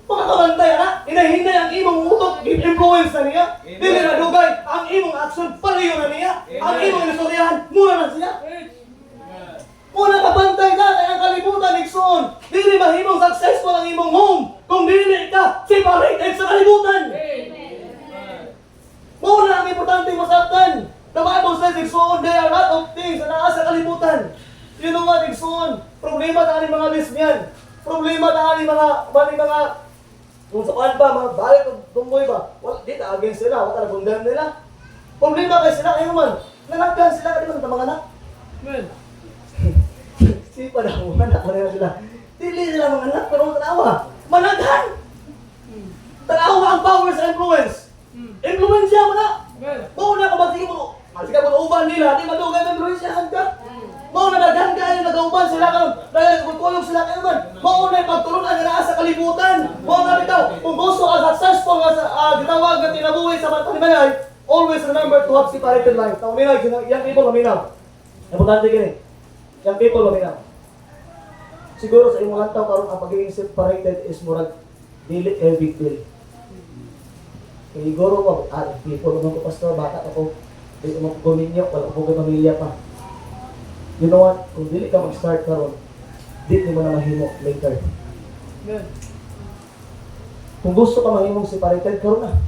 Mga kabantay, anak, inahinay ang imong utok, influence na niya. Dili na dugay, ang imong action, palayo na niya. Ang imong inistoryahan, mura na siya. Muna kabantay na, kaya ang kalibutan, Ikson. Dili mahimong successful ang imong home kung dili ka separated sa kalibutan. Muna ang importante masabtan. The Bible says, Ikson, there are a lot of things na naa sa kalibutan. You know what, Ikson? Problema na ang mga lesbian. Problema na ang mga kung saan pa, mga balik o tumboy ba? Wala, di na against sila, wala na bundan nila. Problema kayo sila, kayo man. Nanagkan sila, kadi man mga anak. Sipa na mga anak, manila sila. Dili sila mga anak, pero tanawa. Managhan! Tanawa ang power sa influence. Influence siya mo na. Mauna ka magsige mo. Magsige mo uban nila, di madugay ng influensyahan ka. Mauna naghan ka, nag-uban sila ka. Nagkulong sila kayo man. Mauna pagtulunan na sa kalibutan. Mauna bitaw, kung gusto ka successful nga sa gitawag na tinabuhay sa panimalay, always remember to have separated life. Taminay, young people maminaw. Importante gini. Young people maminaw. Siguro sa imong lantaw karon ang pagiging separated is murag dili big deal. Siguro mo, people naman ko pastor, bata ako, di mo ko guminyo, wala ko pamilya pa. You know what? Kung dili ka mag-start karon, di mo na mahimo later. Kung gusto ka mahimong separated karon na.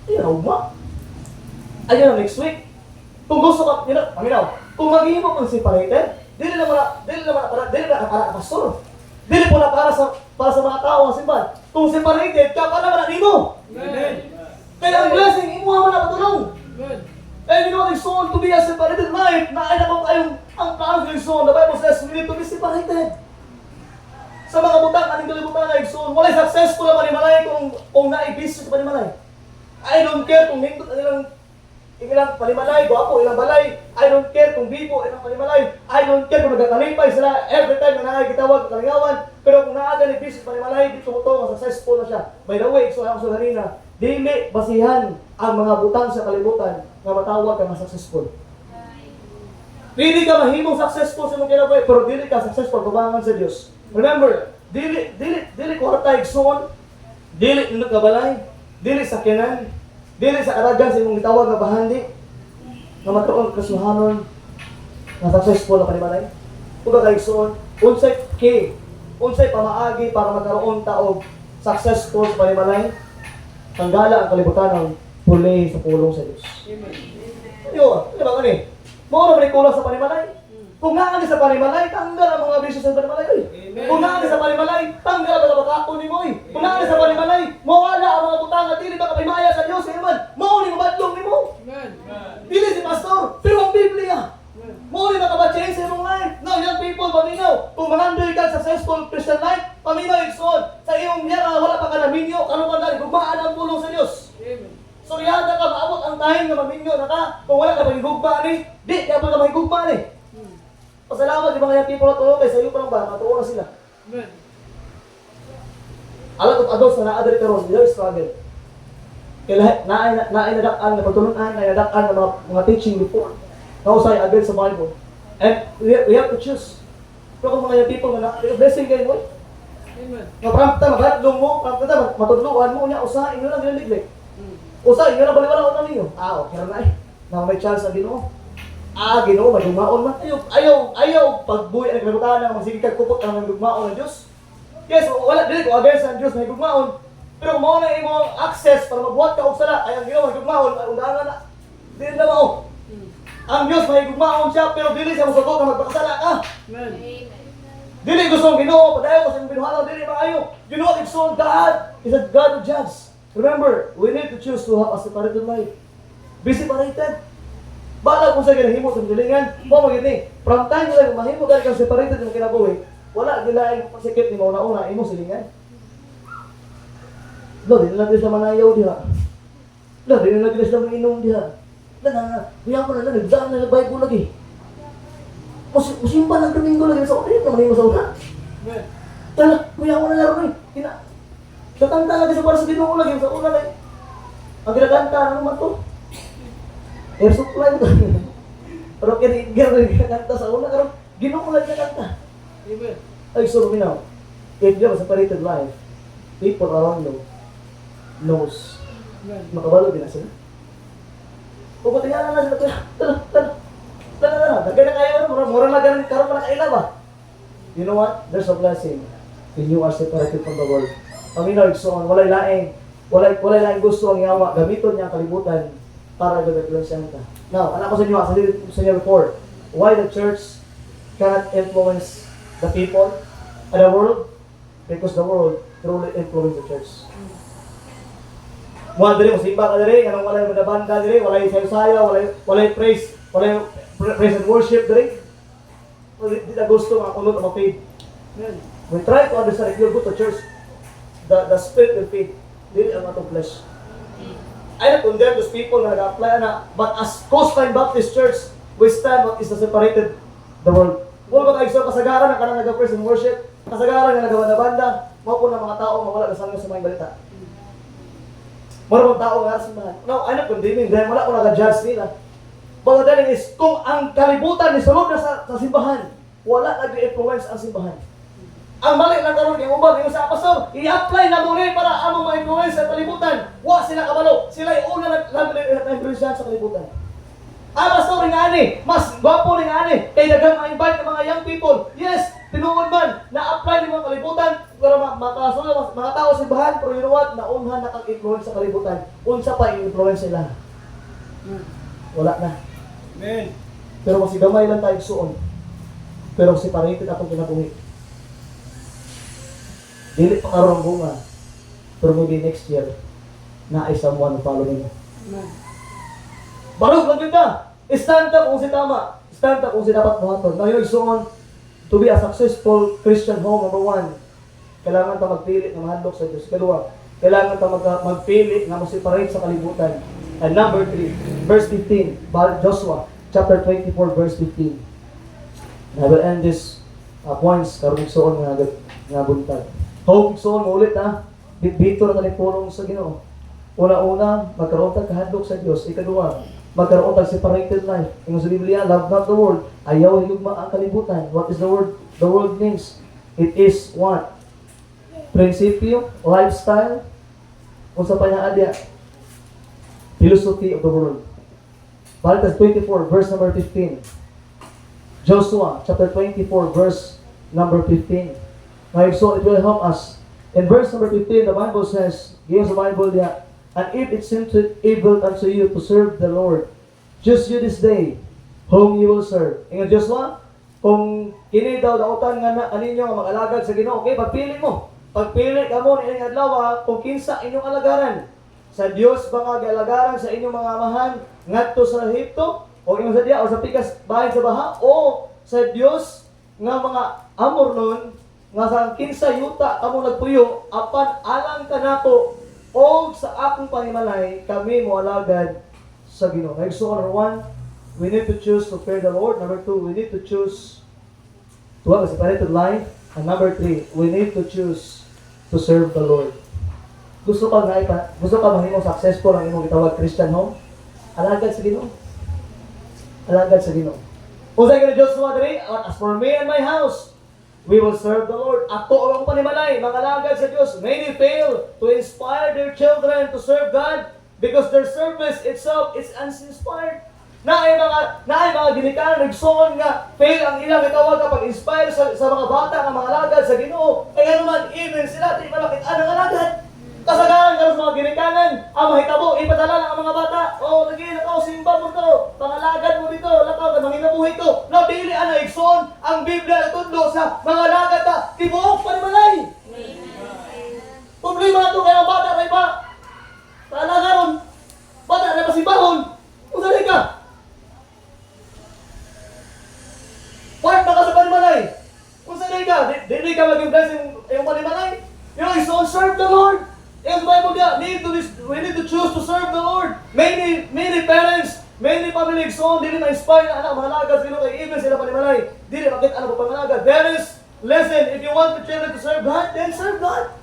Ayaw mo. Ayaw na next week. Kung gusto ka, paminaw, kung maghimo kang separated, dili na para pastor. Dili po na para sa mga tao ang simbahan. Kung separated ka, para man nimo. Kaya ang blessing, imo man na patulong. And you know, the soul to be a separated life, na ay na kayong ang plano ng soul. The Bible says, we need to be separated. Sa mga butang, aning kalibutan na soul, walay successful na panimalay kung naibis sa panimalay. I don't care kung nindot ilang panimalay, guwapo, ilang balay. I don't care kung bibo, ilang panimalay. I don't care kung nagkakalipay sila every time na nakikitawag, kalingawan. Pero kung naaga ni business panimalay, dito mo ito, successful na siya. By the way, so ako sa kanina, dili basihan ang mga butang sa kalibutan na matawag ka na successful. Dili ka mahimong successful sa mong kinabuhi, pero dili ka successful kubangan sa Diyos. Remember, dili kwarta igsoon, dili indot ka balay, dili sakyanan, dili sa karagan sa imong gitawag na bahandi, na matuon kasuhanon, na successful na panimalay. Kung ka igsoon, unsay pamaagi para magkaroon taog successful sa panimalay, tanggala ang kalibutan ng puli sa pulong sa Diyos. Yo, di ba kani? Mo na kulang sa panimalay. Kung nga sa panimalay, tanggal ang mga bisyo sa panimalay. Kung nga sa panimalay, tanggal ang mga bakakon ni mo. Kung nga sa panimalay, mawala ang mga butang at dili ka kapimaya sa Diyos. Amen. Mao ni mabadlong ni mo. Dili si pastor, pero ang Biblia. Mao ni makabatchain sa imong life. Now, young people, paminaw. Kung mangandoy ka successful Christian life, paminaw igsoon. Sa iyong yara, wala pa ka na minyo, karon ka na gugmaan ang pulong sa Diyos. So yada ka, maabot ang time na maminyo na ka. Kung wala ka magigugma ni, di ka pa magigugma ni. Pasalamat, di ba kaya people na tulong, kaya sa iyo pa lang ba, matuon na sila. Alam of adults na naadari ka ron, they're struggle. Kaya nainadakaan na pagtulunan, nainadakaan na mga teaching before. Nausay agad sa Bible. And we have to choose. Pero kung mga people na blessing kayo mo, maparamta, magadlong mo, matudluan mo, niya, usahin nyo lang nilaliglig. Usahin nyo lang baliwala ko na ninyo. Okay na eh. Na may chance na Ginoo. Ginoo, may dumaon man. Ayaw, pagbuhay ang kalibutan na magsigig kagkupot ang may dumaon ng Diyos. Yes, wala, dili ko against ang Diyos may dumaon. Pero kung mauna yung access para mabuhat ka og sala, ay ang Ginoo may dumaon, ay undangan na. Dili na mao. Ang Diyos may dumaon siya, pero dili siya musugot na magpakasala ka. Amen. Dili gusto ang Ginoo, padayon ko sa binuhalaw, dili maayo. You know, it's so God is a God who judges. Remember, we need to choose to have a separated life. Be separated. Bala kung sa ginahimo sa pilingan, mo magini. From time nila mahimo gani kang separated yung kinabuhi. Wala gilaing pasikip ni mauna-una imo silingan. Lo, di na sila manayaw diha. Lo, di na sila manginom diha. Kuya ko na nagdaan na Bible lagi. Musimba ng Domingo lagi sa orin, naman mo sa una. Tala, kuya ko na laro ni. Kakanta lagi sa para sa Ginoo lagi sa una lagi. Ang ginakanta ano man to? Air supply mo to. Pero kanta sa una karon Ginoo lagi kanta. Amen. Ay so minaw. If you have a separated life, people around you knows. Makabalo din na sila. Kung tingnan na sila, dagay na kayo, mura na ganun, karoon pa na kaila ba? You know what? There's a blessing when you are separated from the world. Paminaw, igsoon, walay laing gusto ang yawa, gamiton niya ang kalibutan para gagawin ka. Now, anak ko sa inyo, sa inyo before, why the church cannot influence the people and the world? Because the world truly influence the church. Mga diri, masimba ka diri, anong walay madabanda diri, walay sayo-sayo, walay praise and worship diri. Di na gusto nga kunod ang faith. We try to understand if you go to church, the spirit will feed. Dili ang atong flesh. I don't condemn those people na nag-apply na, but as Coastline Baptist Church, we stand what is the separated the world. Kung ba kayo sa kasagaran na kanang nag-praise and worship, kasagaran na nagabanda-banda, mga po ng mga tao mawala na sa mga balita. Maraming tao nga simbahan. No, I'm not condemning them. Wala ko naka-judge nila. But the telling is, kung ang kalibutan ni sulod na sa simbahan, wala nag-influence ang simbahan. Ang mali lang karon kay ubang yung sa pastor, i-apply na mo rin para among ma-influence sa kalibutan. Wa sila kabalo. Sila ay una nag-influence sa kalibutan. Ang pastor ring ani, mas gwapo ring ani, kay daghang ma-invite ng mga young people. Yes, tinuod man na-apply ni mga kalibutan para makasunod mga tao sa simbahan, pero you know what? Naunhan nakag-influence sa kalibutan. Unsa pa i-influence sila? Wala na. Amen. Pero kasi gamay lang tayo suon. Pero separated akong kinabuhi. Dili pa karon ang bunga. Pero maybe next year, na ay someone following. Barog lang yun ka. Stand up kung si tama. Stand up kung si dapat buhaton. Now yung suon, to be a successful Christian home, number one, kailangan ka magpili na mahadlok sa Diyos. Kedua, kailangan ka magpili na mag-separate sa kalibutan. And number 3, verse 15, Joshua chapter 24, verse 15. I will end this points karong igsoon nga buntag. Kung igsoon mo ulit bitbito na talipulong sa Ginoo. Una-una, magkaroon tag kahadlok sa Dios. Ikaduha, magkaroon tag separated life. Ingon sa Biblia, love not the world, ayaw higugma ang kalibutan. What is the word? The world means it is what? Prinsipyo, lifestyle, kung sa panya-adya, philosophy of the world. Balitas 24, verse number 15. Joshua, chapter 24, verse number 15. So it will help us. In verse number 15, the Bible says, gives the Bible there, and if it seems evil unto you to serve the Lord, choose you this day whom you will serve. Ingat Joshua, kung kini daw dautan nga aninyo nga mag-alagad sa Ginoo, okay, pagpili mo. Pagpili ka mo ining adlaw kung kinsa inyong alagaran. Sa Dios ba nga gialagaran sa inyong mga amahan ngadto sa Ehipto o ingon sa diya o sa pikas bahin sa baha o sa Dios nga mga amor nun nga sa kinsa yuta kamo nagpuyo apan alang kanako o sa akong panimalay kami mo alagad sa Ginoo. So number 1, we need to choose to fear the Lord. Number 2, we need to choose to have a separated life. And number 3, we need to choose to serve the Lord. Gusto ka mahimong successful ang imong gitawag Christian home? Alagad sa Ginoo. Alagad sa Ginoo. Kung sa Ginoo Diyos mo diri, as for me and my house, we will serve the Lord. Ato ang panimalay, mga alagad sa Diyos. Many fail to inspire their children to serve God because their service itself is uninspired. Naay mga ginikanan nagsuon nga fail ang ilang gitawag kapag inspire sa mga bata nga mga alagad sa Ginoo. Kaya naman even sila di malakit anang alagad. Kasagaran ka sa mga ginikanan, ang mahitabo, ipadala lang ang mga bata. Oh, lagi nakaw simba mo to, pangalagad mo dito, lakaw ka manginabuhi to. No, dili ana igsoon ang Biblia tudlo sa mga alagad ta. Tibuok panimalay. Problema to kaya bata kay ba? Talagaron. Bata na pasimbahon. Unsa ka? Part na ka sa panimalay. Unsa ka? Dili ka maging blessing yung panimalay. You know, serve the Lord. In the Bible, we need to choose to serve the Lord. Many parents, many family son, dili ma-inspire na anak mahalaga sila kay even sila panimalay. Dili bakit anak pangalaga. There is, listen, if you want your children to serve God, then serve God.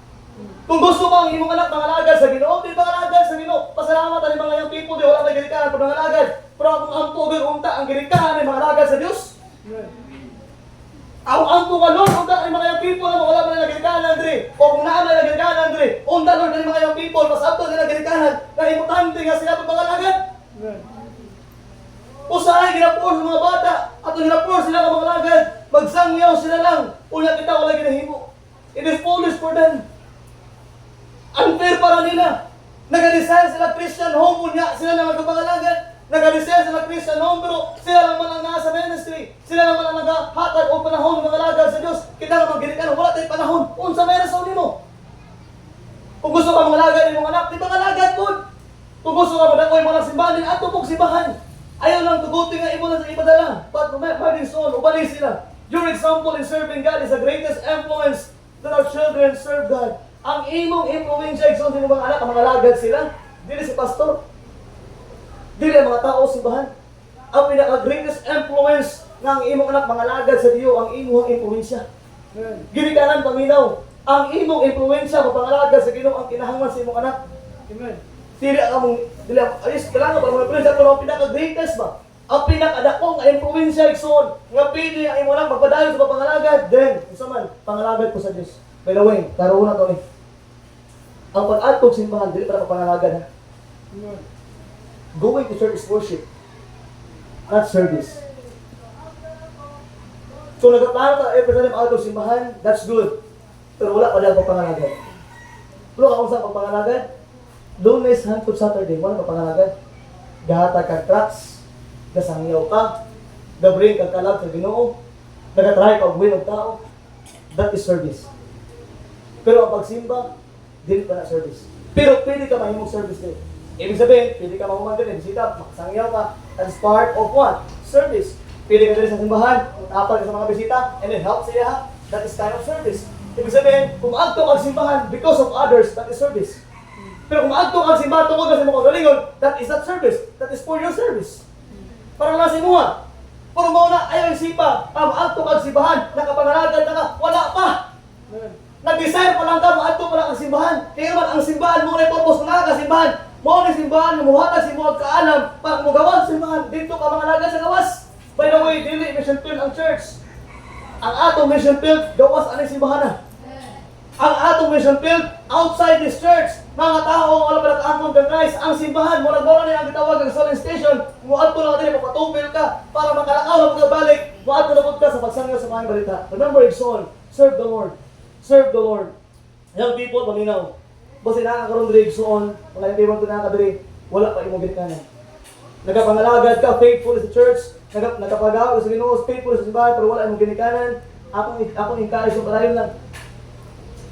Kung gusto mo ang imong anak mga alagad sa Ginoo, di mga alagad sa Ginoo. Pasalamat ani mga young people di wala na girikahan pag mga alagad. Pero kung ang tugod unta ang girikahan ni mga alagad sa Dios. Ang tugalon unta ani mga young people na wala man na girikahan Andre. O kung naa man na girikahan Andre, unta Lord ani mga young people pasabto nila girikahan na importante nga sila pag mga alagad. Usahay ginapor sa mga bata at ginapor sila ng mga alagad. Magsangyaw sila lang. Unya kita wala ginahimo. It is foolish for them. Unfair para nila. Nag-design sila Christian home, unya sila lang magpapangalagan. Nag-design sila Christian home, pero sila lang man ang nasa ministry. Sila lang man ang naghahatag o panahon ng mga alagad sa Diyos. Kita lang maginikan, wala tayong panahon. Unsa may rason nimo? Kung gusto ka mga alagad ng mga anak, di mga alagad po. Kung gusto ka mga mga simbahan, din ato pong simbahan. Ayaw lang tugutin nga imo lang sa ipadala. But moving on, ubalik sila. Your example in serving God is the greatest influence that our children serve God. Ang imong influensya, igsoon sa mga anak, ang mga lagad sila, dili si pastor, dili ang mga tao simbahan. Ang pinaka-greatest influence ng imong anak, mga lagad sa Diyo, ang imong influensya. Ginikanan paminaw, ang imong influensya, mga pangalagad sa Ginoo, ang kinahanglan sa imong anak. Amen. Dili kailangan ba mga influensya, pero ang pinaka-greatest ba? Ang pinaka-dakong influensya, igsoon, nga pili ang imong anak, magpadayon sa pangalagad, then, isa man, pangalagad po sa Diyos. By the way, karoon na to ni. Ang pag-atog simbahan, dili para mapangalagan ha. Going to church is worship, not service. So nagplano ka every time atog simbahan, that's good. Pero wala pa dahil pagpangalagan. Pero kung saan pagpangalagan, Lunes hangtod Saturday, wala pagpangalagan. Gahatag kag tracks, gasangyaw ka, gabring kag kalab sa Ginoo, nagatry ka og win og tao. That is service. Pero ang pagsimba, dili pa na service. Pero pwede ka mahimong service din. Ibig sabihin, pwede ka mahuman din, bisita, makasangyaw ka, that's part of what? Service. Pwede ka din sa simbahan, tapal ka sa mga bisita, and then help siya, that is kind of service. Ibig sabihin, kung agto kang simbahan because of others, that is service. Pero kung agto kang simbahan tungkol sa mga galingon, that is not service. That is for your service. Para lang sa imuha. Pero mauna, ayaw isipa, ang agto kang simbahan, nakapangalagan na ka, wala pa. Nag-desire pa lang ka, maadto pa lang ang simbahan. Kaya naman ang simbahan mo na ipapos na ka simbahan. Mo na simbahan, muhatag si mo kaalam, pag mo gawan simbahan, dito ka mga laga sa gawas. By the way, dili mission field ang church. Ang atong mission field, gawas anong simbahan na. Ang atong mission field, outside this church, mga tao, wala pa nakaangkong kang guys, ang simbahan, mula na ang gitawag ng soling station, muadto lang din, papatupil ka, para makalakaw na pagkabalik, muadto na ka sa pagsangyo sa mga balita. Remember, Exxon, serve the Lord. Serve the Lord. Young people, paminaw. Basta nakakaroon diri igsoon, mga yung people nakakadiri, wala pa imong ginikanan. Nagapangalagad ka, faithful sa church, nagapagaw sa Ginoo, faithful sa simbahan, pero wala imong ginikanan. Akong encourage yung palayon lang.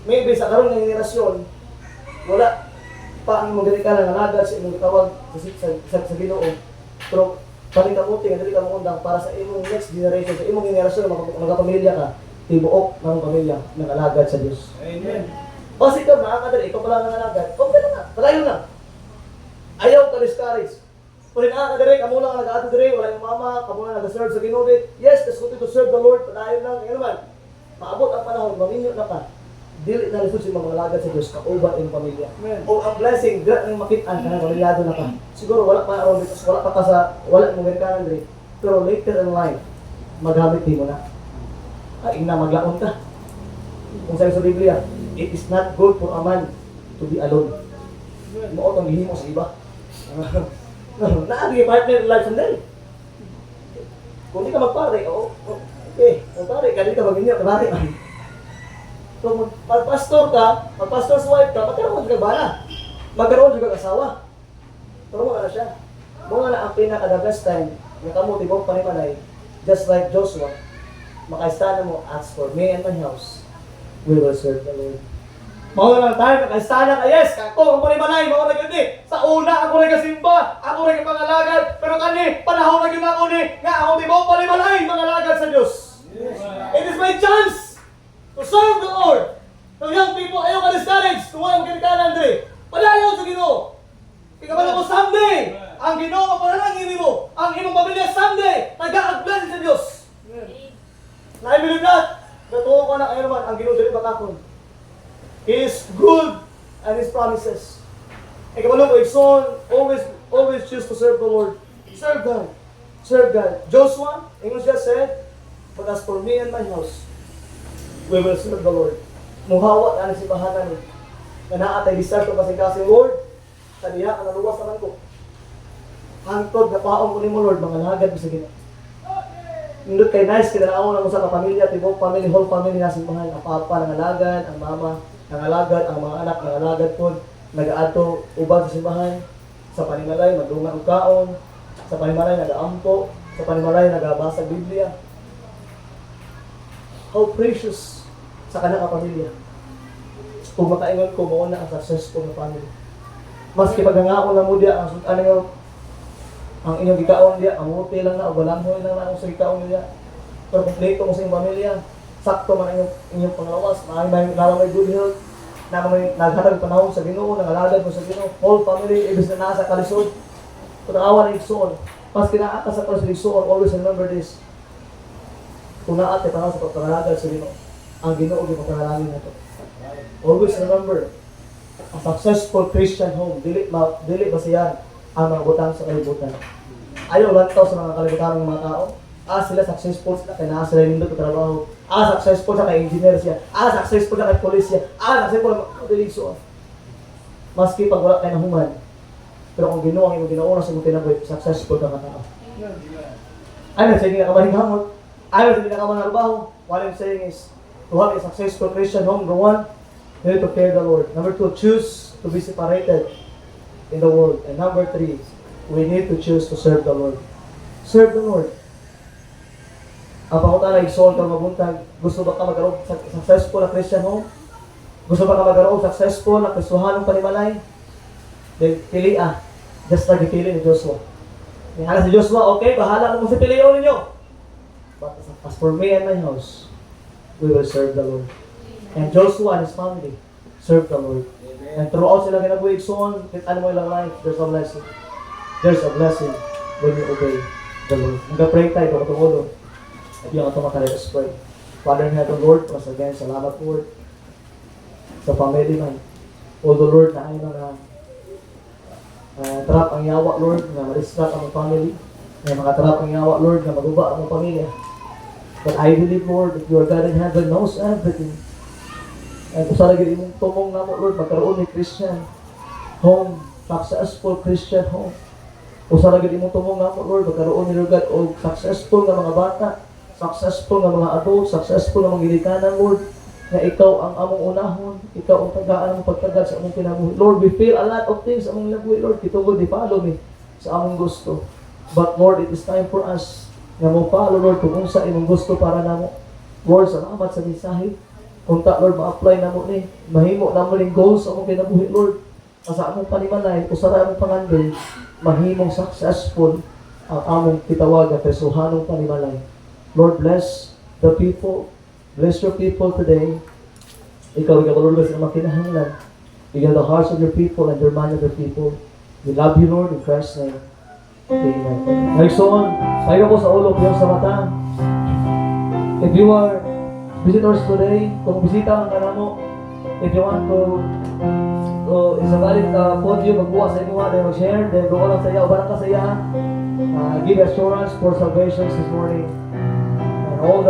Maybe sa karon ng generasyon, wala pa ang imong ginikanan, nalagad sa imong tawag sa Ginoo. Pero palikamuti, dili ka mangundang para sa imong next generation, sa imong generasyon, magkapamilya ka. Tibuok ng pamilya ng alagad sa Diyos. Amen. Basta ikaw nakakadali, ikaw pala ng alagad, okay lang na, palayo na. Ayaw ka discourage. Kung nakakadali, kamo lang nag-aato dali, wala yung mama, kamo lang nag-serve sa Ginoo. Yes, that's good to serve the Lord, palayo lang. Ngayon naman, maabot ang panahon, maminyo na ka. Dili na lisod si mga alagad sa Diyos, kauban yung pamilya. Amen. O ang blessing, dila nang makitaan ka na, pamilyado na ka. Siguro wala pa aron, because wala pa ka sa, wala mong ganikanan dali. Pero later in life, magamit din mo na. Ay, na maglaon ka. Kung sabi sa Biblia, it is not good for a man to be alone. Maot ang gihimo sa iba. Naagi partner in life sandali. Kung di ka magpare, okay. Kung pare ka, di ka mag-inyo, pare. So, pag-pastor ka, pag-pastor's wife ka, magkaroon ka bana. Magkaroon ka asawa. Pero mo na siya. Mo na ang pinaka-the best time, na kamuti mo panimanay, just like Joshua, makaistana mo, ask for me and my house, we will serve the Lord. Mao lang tayo, makaistana ka, yes, ako, ang panimanay, mao na gani. Sa una, ako rin kasimba, ako rin kapangalagad, pero kani, panahon na yun ako ni, nga ako di mo panimanay, mangalagad sa Diyos. Yes. It is my chance to serve the Lord. So young people, ayaw ka discourage, kung ayaw kinikanan diri, palayaw sa Ginoo. Ikaw mo someday, ang Ginoo mapanalangin mo, ang imong pamilya someday, nag-a-bless sa Diyos. Na I believe that, natuwa ko na kayo naman, ang Ginoo dili bakakon. He is good and His promises. And kabalo ko, son, always choose to serve the Lord. Serve God. Serve God. Joshua, English just said, but as for me and my house, we will serve the Lord. Muhawa na si bahanan ni. Na naatay disar ko kasi Lord, sa diha ka naluwas naman ko. Hangtod na paong ko ni mo, Lord, mga lagad mo sa Ginoo. Nindot kay nice, kinalaon na mo sa kapamilya, tibok family, whole family na simbahan. Ang papa, nangalagad, ang mama, nangalagad, ang mga anak, nangalagad po. Nag-aato, ubag sa simbahan. Sa panimalay, madungan og kaon. Sa panimalay, nag-aampo. Sa panimalay, nagabasa Biblia. How precious sa kanang kapamilya. Kung makaingon ko, mauna ang successful na family. Maski paghangaon na mo diya, ang inyong gikaon diya, ang muti lang na, o balanhoy lang na ang sa gikaon diya. Pero kompleto mo sa inyong pamilya, sakto man inyong panglawas, may good health, na may naghatag panahon sa Ginoo, nangalagad mo sa Ginoo, whole family, ibig na nasa kalisod. Kung naawa na igsoon, maski naaka sa kalisod igsoon, always remember this. Kung naate panahon sa pagpangalagad sa Ginoo, ang Ginoo di pagpangalagin na ito. Always remember, a successful Christian home, dili ba siya ang mga butang sa kalibutan. Ayaw lantaw sa mga kalibutan ng mga tao. Sila successful sila, kaya naa sila nindot sa trabaho. Successful siya kay engineer siya. Successful siya kay police siya. Successful siya kay diligso. Maski pag wala kayo na human. Pero kung Ginoo ang imong ginauna sa imong kinabuhi, successful ka tao. Ano sa hindi nakamaling hamot? Ayaw sa hindi nakamaling trabaho. What I'm saying is, to have a successful Christian home, number one, you need to fear the Lord. Number two, choose to be separated in the world. And number three, we need to choose to serve the Lord. Serve the Lord. Ang pangutan na igsoon ka mabuntag, gusto ba ka magkaroon successful na Christian home? Gusto ba ka magkaroon successful na Kristohanong panimalay? Then, pili just like pili ni Joshua. Hala si Joshua, okay, bahala kung si piliyon ninyo. But as for me and my house, we will serve the Lord. And Joshua and his family serve the Lord. And throughout sila ginabuhi igsoon, ano mo ilang life, there's a blessing. There's a blessing when you obey the Lord. Nag-pray tayo, pagkatungulong. At yung ito makalay, let's pray. Father in heaven, Lord, once again, salamat, Lord, sa family man. Although, Lord, na ayaw na trap ang yawa, Lord, na ma-distract ang family. Na makatrap ang yawa, Lord, na maguba ang pamilya. But I believe, Lord, that your God in heaven knows everything. And kung sa lagi mong tumong na mo, Lord, magkaroon ni Christian home, successful Christian home. Kung sa lagi mong tumong na mo, Lord, magkaroon ni Lord God o successful na mga bata, successful na mga adult, successful na mga gilikanan, Lord, na ikaw ang among unahon, ikaw ang tagaan ang pagtagad sa among kinabuhi. Lord, we feel a lot of things sa among kinabuhi, Lord, kitungod di follow me sa among gusto. But Lord, it is time for us na mo follow, Lord, kung sa imong gusto para namo. Lord, salamat sa mensahe. Kung ta, Lord, ma-apply na mo ni, mahimo na mo ning goals sa among kinabuhi, Lord. Sa among panimalay, usara among pangandoy, mahimong successful ang among kitawag at Kristohanong panimalay. Lord, bless the people. Bless your people today. Ikaw, Lord, sa mga kinahanglan. Bigyan the hearts of your people and your mind of your people. We love you, Lord, in Christ's name. Amen. Ngayon, tayo po sa ulo, piyaw sa mata. If you are visitors today, kung bisita ang kanamo, if you want to isa valid podium, magbuha sa inyo, then mag-share, then doon lang sa iya, ubarang ka sa iya, give assurance for salvation this morning. And all the